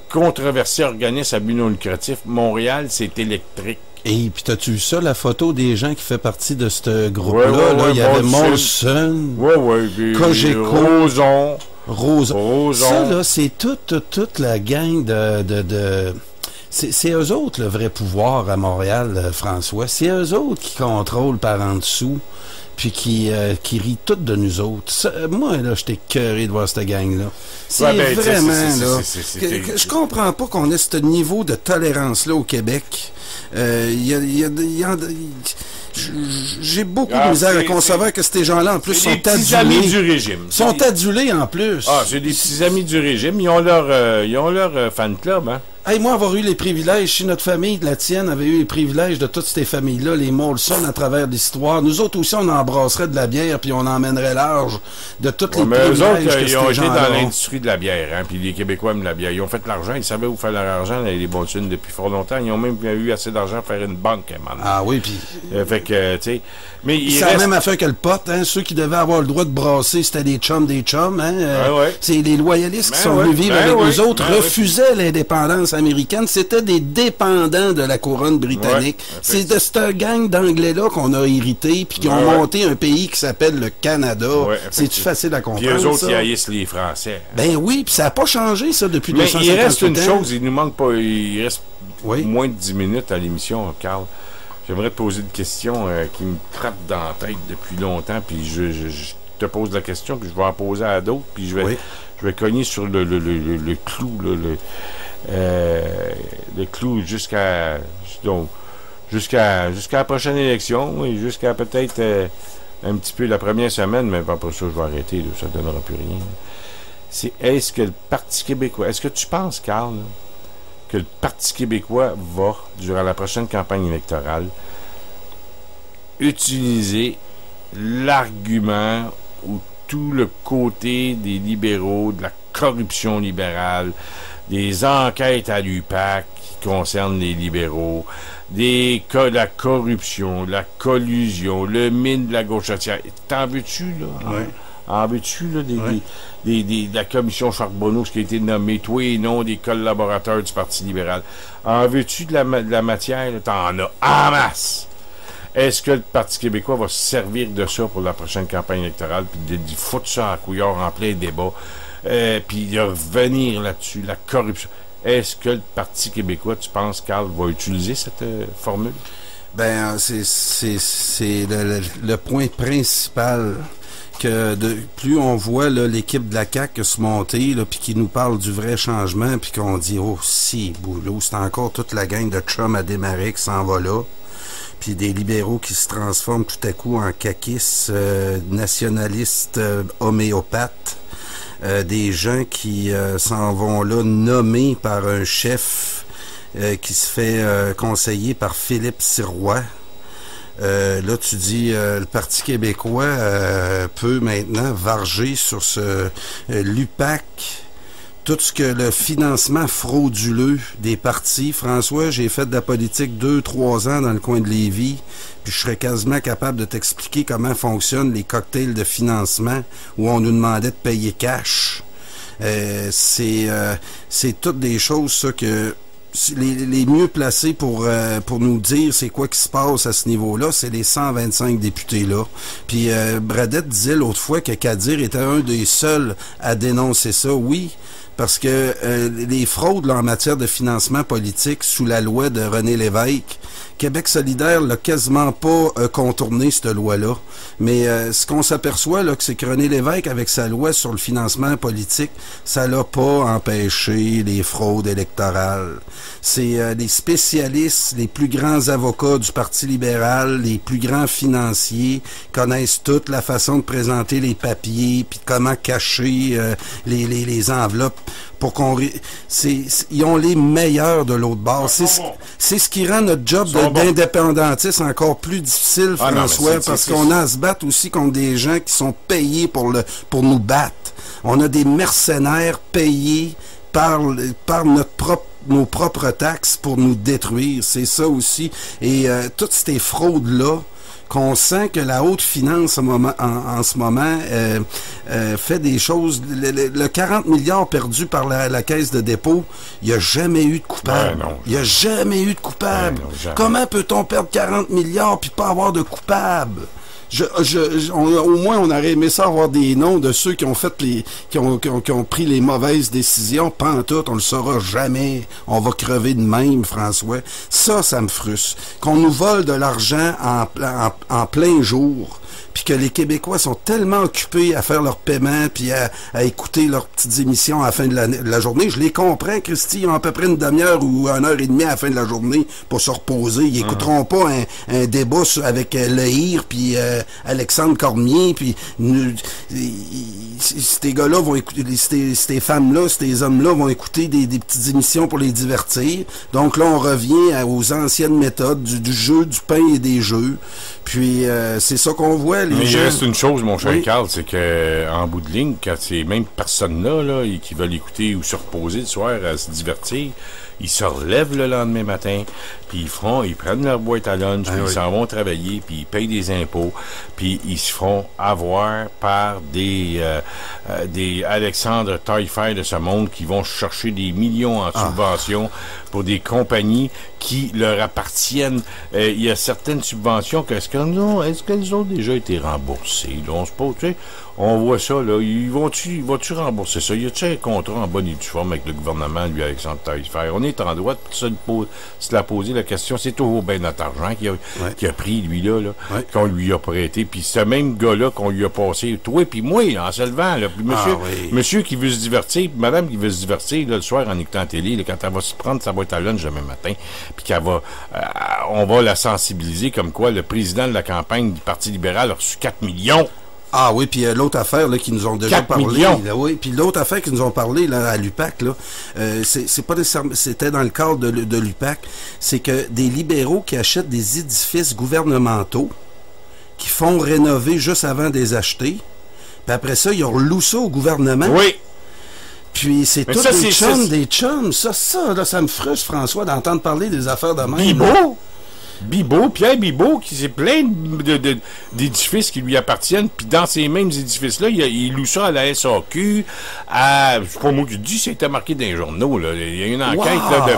controversé organisme à but non lucratif Montréal, c'est électrique. Et puis, t'as-tu vu ça, la photo des gens qui fait partie de ce groupe-là? Ouais, il y avait Molson, Cogeco, Roson. Ça, là, c'est toute la gang de... C'est eux autres, le vrai pouvoir à Montréal, François. C'est eux autres qui contrôlent par en dessous, puis qui rient toutes de nous autres. Ça, moi, là, j'étais écœuré de voir cette gang-là. C'est vraiment, là... Je comprends pas qu'on ait ce niveau de tolérance-là au Québec. J'ai beaucoup de misère à concevoir que ces gens-là, en plus, sont adulés. C'est des petits amis du régime. Sont adulés, en plus. Ah, c'est des petits amis du régime. Ils ont leur fan club, hein. Hey, moi, avoir eu les privilèges, si notre famille, la tienne, avait eu les privilèges de toutes ces familles-là, les Molson à travers l'histoire, nous autres aussi, on embrasserait de la bière puis on emmènerait large de toutes les mais privilèges eux autres, que ils ont ces été dans gens-là ont. l'industrie de la bière, hein, puis les Québécois aiment la bière. Ils ont fait de l'argent, ils savaient où faire leur argent, les Molson, depuis fort longtemps. Ils ont même eu assez d'argent pour faire une banque, man. Ah oui, puis... fait que, tu sais... Mais c'est la même affaire que le pot, hein. Ceux qui devaient avoir le droit de brasser, c'était des chums, hein. C'est les loyalistes qui sont venus vivre avec nous autres, refusaient l'indépendance américaine. C'était des dépendants de la couronne britannique. C'est de cette gang d'Anglais-là qu'on a hérité, puis qui ont monté un pays qui s'appelle le Canada. C'est-tu facile à comprendre, puis eux autres, ça? ils haïssent les Français. Ben oui, puis ça n'a pas changé, ça, depuis 250 ans. Mais il reste une chose, il nous manque pas... Il reste moins de 10 minutes à l'émission, Carl. J'aimerais te poser une question qui me trappe dans la tête depuis longtemps, puis je te pose la question, puis je vais en poser à d'autres, puis je vais cogner sur le clou, le clou jusqu'à la prochaine élection, et jusqu'à peut-être un petit peu la première semaine, mais après ça, je vais arrêter, là, ça ne donnera plus rien. C'est est-ce que le Parti québécois, est-ce que tu penses, Carl, que le Parti québécois va, durant la prochaine campagne électorale, utiliser l'argument ou tout le côté des libéraux, de la corruption libérale, des enquêtes à l'UPAC qui concernent les libéraux, la corruption, la collusion, le mine de la gauchetière. T'en veux-tu, là? Oui. En veux-tu, là, de la commission Charbonneau, ce qui a été nommé, toi et non des collaborateurs du Parti libéral. En veux-tu de la matière? T'en as en masse. Est-ce que le Parti québécois va se servir de ça pour la prochaine campagne électorale, puis de foutre ça à couillard en plein débat, puis de revenir là-dessus, la corruption? Est-ce que le Parti québécois, tu penses, Carl, va utiliser cette formule? Ben, c'est le point principal. Que plus on voit l'équipe de la CAQ se monter, puis qui nous parle du vrai changement, puis qu'on dit « Oh, si, boulot, c'est encore toute la gang de chums à démarrer qui s'en va là. » Puis des libéraux qui se transforment tout à coup en caquistes, nationalistes, homéopathes. Des gens qui s'en vont là nommés par un chef qui se fait conseiller par Philippe Sirois. Là, tu dis, le Parti québécois peut maintenant varger sur ce l'UPAC, tout ce que le financement frauduleux des partis. François, j'ai fait de la politique 2-3 ans dans le coin de Lévis, puis je serais quasiment capable de t'expliquer comment fonctionnent les cocktails de financement où on nous demandait de payer cash. C'est toutes des choses, ça, que... Les mieux placés pour nous dire c'est quoi qui se passe à ce niveau-là, c'est les 125 députés-là. Puis Bradette disait l'autre fois que Kadir était un des seuls à dénoncer ça. Oui, parce que les fraudes là, en matière de financement politique sous la loi de René Lévesque, Québec solidaire l'a quasiment pas contourné, cette loi-là. Mais ce qu'on s'aperçoit, là, c'est que René Lévesque, avec sa loi sur le financement politique, ça l'a pas empêché les fraudes électorales. C'est les spécialistes, les plus grands avocats du Parti libéral, les plus grands financiers, connaissent toute la façon de présenter les papiers, puis comment cacher les enveloppes. Pour qu'on ils ont les meilleurs de l'autre bord. C'est ce qui rend notre job d'indépendantiste encore plus difficile, François, parce qu'on a à se battre aussi contre des gens qui sont payés pour nous battre. On a des mercenaires payés par nos propres taxes pour nous détruire. C'est ça aussi. Et toutes ces fraudes-là, qu'on sent que la haute finance en ce moment fait des choses. Le 40 milliards perdu par la caisse de dépôt, il n'y a jamais eu de coupable. Il n'y a jamais eu de coupable. Comment peut-on perdre 40 milliards puis pas avoir de coupable? Au moins, on aurait aimé ça avoir des noms de ceux qui ont fait qui ont pris les mauvaises décisions. Pantoute, on le saura jamais. On va crever de même, François. Ça me frustre. Qu'on nous vole de l'argent en plein jour. puis que les Québécois sont tellement occupés à faire leur paiement, puis à écouter leurs petites émissions à la fin de la journée. Je les comprends, Christy, ils ont à peu près une demi-heure ou 1h30 à la fin de la journée pour se reposer. Ils écouteront pas un débat avec Lehir, puis Alexandre Cormier, puis ces gars-là vont écouter, ces femmes-là, ces hommes-là vont écouter des petites émissions pour les divertir. Donc là, on revient aux anciennes méthodes du jeu, du pain et des jeux. Puis c'est ça qu'on voit. Mais il reste une chose, mon cher Carl, c'est que en bout de ligne, quand ces mêmes personnes-là là, qui veulent écouter ou se reposer le soir à se divertir, ils se relèvent le lendemain matin, puis ils prennent leur boîte à lunch, puis ils s'en vont travailler, puis ils payent des impôts, puis ils se feront avoir par des Alexandre Taillefer de ce monde qui vont chercher des millions en subventions pour des compagnies qui leur appartiennent. Il y a certaines subventions est-ce qu'elles ont déjà été remboursées? Là, on se pose, tu sais, on voit ça, là. Vont-tu rembourser ça? Y a-t-il un contrat en bonne et due forme avec le gouvernement, lui, Alexandre Taillefer? On est en droit de se la poser la question. C'est toujours bien notre argent qui a pris, lui-là, qu'on lui a prêté. Puis ce même gars-là qu'on lui a passé, toi puis moi, en se levant, là. Puis monsieur qui veut se divertir, puis madame qui veut se divertir, là, le soir, en écoutant la télé, là, quand elle va se prendre sa boîte à lunch demain matin, puis on va la sensibiliser comme quoi le président de la campagne du Parti libéral a reçu 4 millions. Ah oui, puis l'autre affaire là, qui nous ont déjà parlé, là, oui, puis l'autre affaire qui nous ont parlé là, à l'UPAC, là, c'est pas nécessairement, c'était dans le cadre de l'UPAC, c'est que des libéraux qui achètent des édifices gouvernementaux, qui font rénover juste avant de les acheter, puis après ça, ils relouent ça au gouvernement. Oui. Puis c'est tout des chums. Ça me frustre, François, d'entendre parler des affaires de même. Pierre Bibeau, qui c'est plein d'édifices qui lui appartiennent, puis dans ces mêmes édifices-là, il loue ça à la SAQ, c'est pas moi qui le dis, c'était marqué dans les journaux, là. Il y a une enquête là, de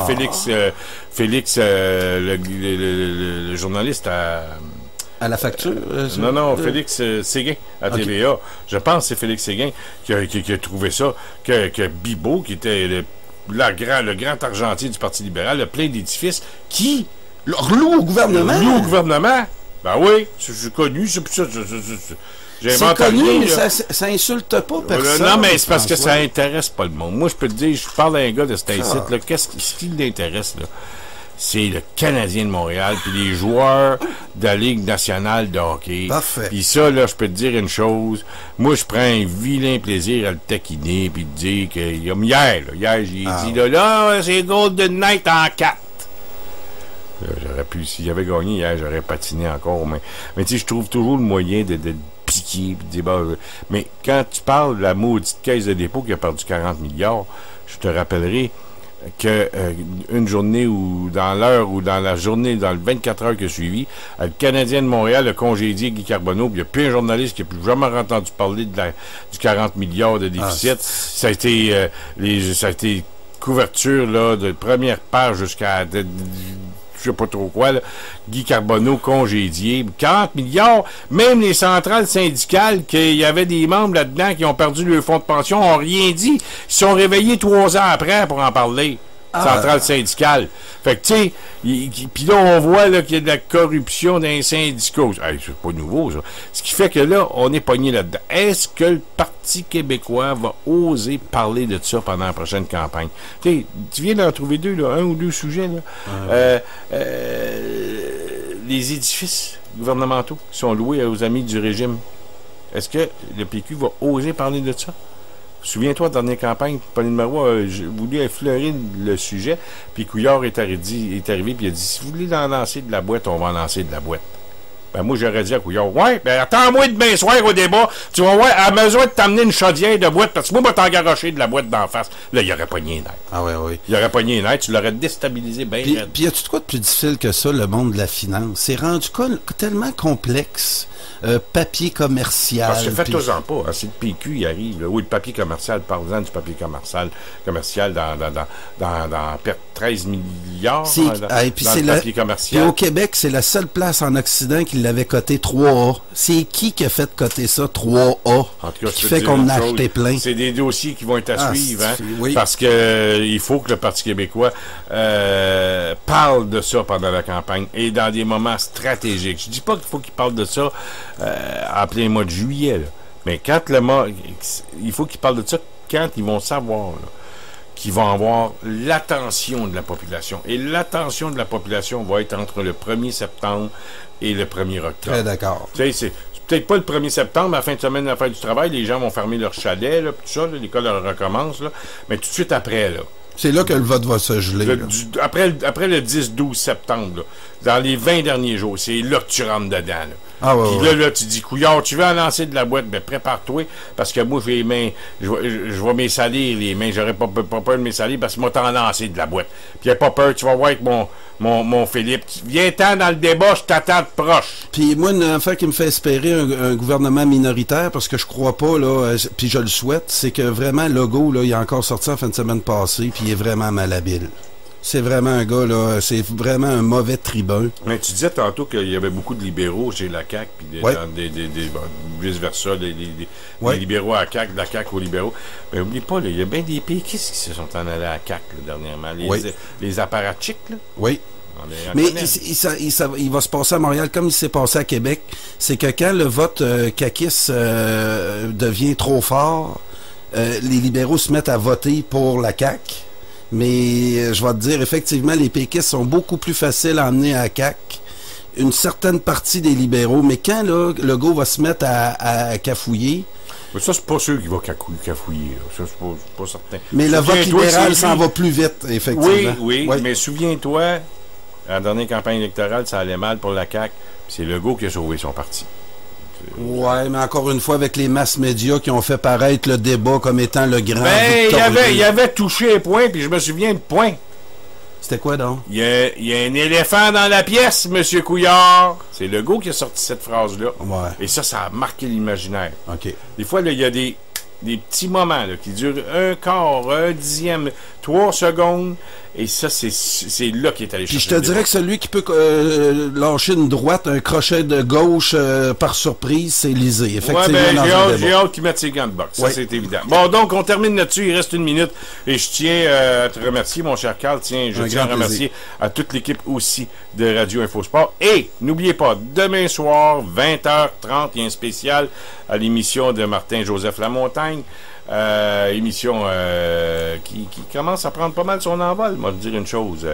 Félix, le journaliste à la facture? Non, Félix Séguin, à TVA. Je pense que c'est Félix Séguin qui a trouvé ça, que Bibeau, qui était le grand argentier du Parti libéral, a plein d'édifices qui relouent au gouvernement? Ben oui, c'est connu, c'est pour ça. C'est connu, mais ça insulte pas personne. Non, mais c'est parce que ça intéresse pas le monde. Moi, je peux te dire, je parle à un gars de cet incite, là, ce qui l'intéresse, là? C'est le Canadien de Montréal, puis les joueurs de la Ligue nationale de hockey. Parfait. Puis ça, là, je peux te dire une chose. Moi, je prends un vilain plaisir à le taquiner, puis te dire que hier, j'ai dit, là, c'est Golden Knight en 4. J'aurais pu, s'il avait gagné hier, j'aurais patiné encore, mais tu sais, je trouve toujours le moyen de piquer, puis de dire, mais quand tu parles de la maudite caisse de dépôt qui a perdu 40 milliards, je te rappellerai que une journée ou dans l'heure ou dans la journée, dans le 24 heures qui a suivi, le Canadien de Montréal a congédié Guy Carbonneau, puis il n'y a plus un journaliste qui n'a plus jamais entendu parler du 40 milliards de déficit. Ça a été couverture là, de première page jusqu'à je sais pas trop quoi, là. Guy Carbonneau congédié, 40 milliards, même les centrales syndicales, qu'il y avait des membres là-dedans qui ont perdu leur fonds de pension, n'ont rien dit. Ils se sont réveillés 3 ans après pour en parler. Centrale syndicale. Fait que, tu sais, puis là, on voit là, qu'il y a de la corruption dans les syndicats. C'est pas nouveau, ça. Ce qui fait que là, on est pogné là-dedans. Est-ce que le Parti québécois va oser parler de ça pendant la prochaine campagne? Tu viens d'en trouver deux, là, un ou deux sujets, là. Les édifices gouvernementaux qui sont loués aux amis du régime. Est-ce que le PQ va oser parler de ça? Souviens-toi, dans la dernière campagne, Pauline Marois a voulu effleurer le sujet, puis Couillard est arrivé, puis il a dit, si vous voulez en lancer de la boîte, on va en lancer de la boîte. Ben moi, j'aurais dit à Couillard, ouais, ben attends-moi demain soir au débat, tu vas voir, à mesure de t'amener une chaudière de boîte, parce que moi, je vais t'engarocher de la boîte d'en face. Là, il aurait pogné net. Ah oui. Il aurait pogné net, tu l'aurais déstabilisé bien. Puis y a-tu de quoi de plus difficile que ça, le monde de la finance? C'est rendu tellement complexe. Papier commercial. Parce que faites-en pas. Hein, si le PQ y arrive, là, oui, le papier commercial, parlez-en du papier commercial dans perte 13 milliards puis dans le papier commercial. Puis au Québec, c'est la seule place en Occident qui qu'il l'avait coté 3A. C'est qui a fait coter ça 3A? En tout cas, qui fait qu'on en a acheté plein. C'est des dossiers qui vont être à suivre, hein? Oui. Parce que il faut que le Parti québécois parle de ça pendant la campagne et dans des moments stratégiques. Je dis pas qu'il faut qu'il parle de ça en plein mois de juillet, là. Mais quand il faut qu'il parle de ça quand ils vont savoir là, qu'ils vont avoir l'attention de la population. Et l'attention de la population va être entre le 1er septembre et le 1er octobre. Très d'accord. Tu sais, c'est peut-être pas le 1er septembre, à la fin de semaine de la fête du travail, les gens vont fermer leur chalet, là, tout ça, là, l'école recommence, là, mais tout de suite après, là. C'est là que le vote va se geler. Après le 10-12 septembre, là, dans les 20 derniers jours, c'est là que tu rentres dedans. Là. Ah ouais, puis là, tu dis, couillard, tu veux en lancer de la boîte, ben prépare-toi, parce que moi, j'ai les mains, je vais m'essalir les mains, j'aurais pas peur de m'essalir, parce que moi, t'en lancer de la boîte. Puis y'a pas peur, tu vas voir avec mon Philippe. Viens-t'en dans le débat, je t'attends de proche. Puis moi, une affaire qui me fait espérer un gouvernement minoritaire, parce que je crois pas, là, puis je le souhaite, c'est que vraiment, Legault, là, il a encore sorti en fin de semaine passée, puis il est vraiment malhabile. C'est vraiment un gars, là, c'est vraiment un mauvais tribun. Mais tu disais tantôt qu'il y avait beaucoup de libéraux chez la CAQ, puis vice-versa, des libéraux à la CAQ, de la CAQ aux libéraux. Mais oublie pas, là, il y a bien des péquistes qui se sont en allés à la CAQ là, dernièrement. Les apparatchiks, là. Oui. Mais il va se passer à Montréal comme il s'est passé à Québec. C'est que quand le vote caquiste devient trop fort, les libéraux se mettent à voter pour la CAQ. Mais je vais te dire, effectivement, les péquistes sont beaucoup plus faciles à emmener à la CAQ. Une certaine partie des libéraux. Mais quand là, Legault va se mettre à cafouiller... Mais ça, c'est pas sûr qu'il va cafouiller. Ça, c'est pas certain. Mais le vote libéral s'en va plus vite, effectivement. Oui, mais souviens-toi, à la dernière campagne électorale, ça allait mal pour la CAQ. C'est Legault qui a sauvé son parti. Ouais, mais encore une fois, avec les masses médias qui ont fait paraître le débat comme étant le grand il avait touché un point, puis je me souviens de point. C'était quoi donc? Il y a un éléphant dans la pièce, Monsieur Couillard. C'est Legault qui a sorti cette phrase-là. Ouais. Et ça a marqué l'imaginaire. OK. Des fois, il y a des petits moments là, qui durent un quart, un dixième, 3 secondes. Et ça, c'est là qu'il est allé chercher. Puis je te dirais que celui qui peut lâcher une droite, un crochet de gauche par surprise, c'est Lisée. Effectivement, j'ai hâte qu'il mette ses gants de boxe. Ça, c'est évident. Bon, donc, on termine là-dessus. Il reste 1 minute. Et je tiens à te remercier, mon cher Carl. Je tiens à remercier à toute l'équipe aussi de Radio Infosport. Et, n'oubliez pas, demain soir, 20h30, il y a un spécial à l'émission de Martin-Joseph Lamontagne. Émission qui commence à prendre pas mal son envol, moi, je dire une chose.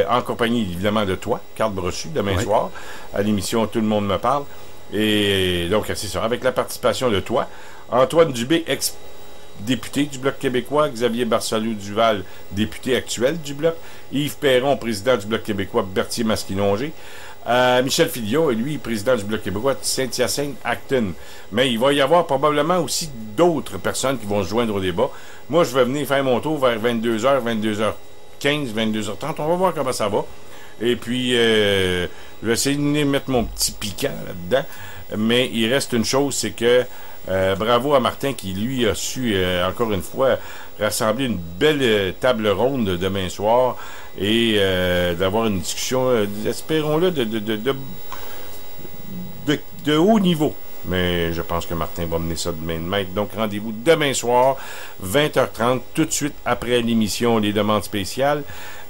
En compagnie, évidemment, de toi, Carl Brochu, demain soir, à l'émission Tout le monde me parle. Et donc, c'est ça, avec la participation de toi, Antoine Dubé, ex-député du Bloc québécois, Xavier Barsalou-Duval, député actuel du Bloc, Yves Perron, président du Bloc québécois, Berthier-Masquinongé, Michel Filion, et lui, président du Bloc québécois de Saint-Hyacinthe-Acton. Mais il va y avoir probablement aussi d'autres personnes qui vont se joindre au débat. Moi, je vais venir faire mon tour vers 22h, 22h15, 22h30. On va voir comment ça va. Et puis, je vais essayer de venir mettre mon petit piquant là-dedans. Mais il reste une chose, c'est que bravo à Martin qui, lui, a su, encore une fois, rassembler une belle table ronde demain soir et d'avoir une discussion, espérons-le, de haut niveau. Mais je pense que Martin va mener ça de main de maître. Donc, rendez-vous demain soir, 20h30, tout de suite après l'émission Les Demandes spéciales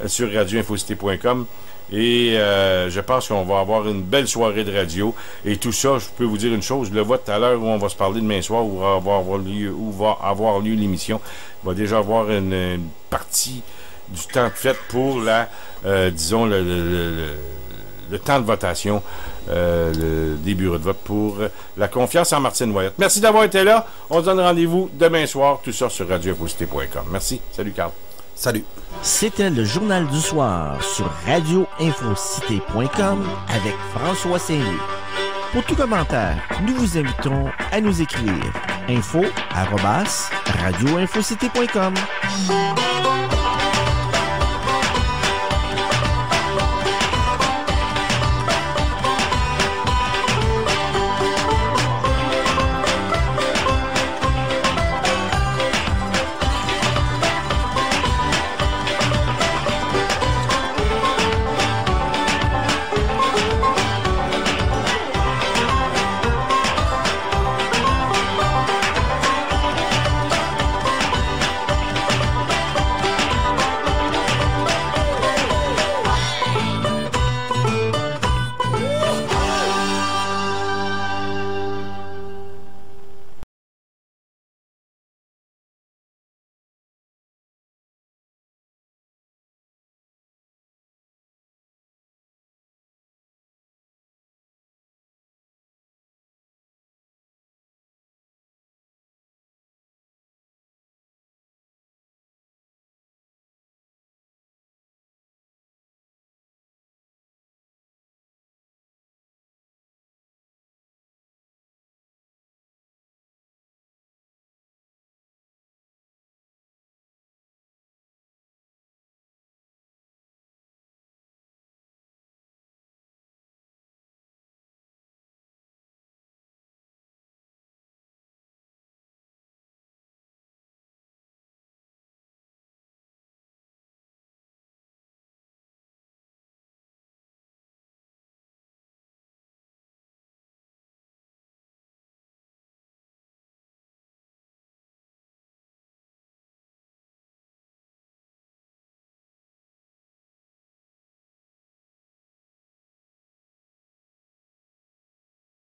sur radioinfocité.com. Et je pense qu'on va avoir une belle soirée de radio. Et tout ça, je peux vous dire une chose, le vote à l'heure où on va se parler demain soir, où va avoir lieu l'émission, va déjà avoir une partie du temps de fête pour la, disons, le temps de votation des bureaux de vote pour la confiance en Martine Ouellette. Merci d'avoir été là. On se donne rendez-vous demain soir, tout ça sur radioinfocité.com. Merci. Salut, Carl. Salut. C'était le Journal du Soir sur radioinfocité.com avec François Saint-Louis. Pour tout commentaire, nous vous invitons à nous écrire info@radioinfocité.com.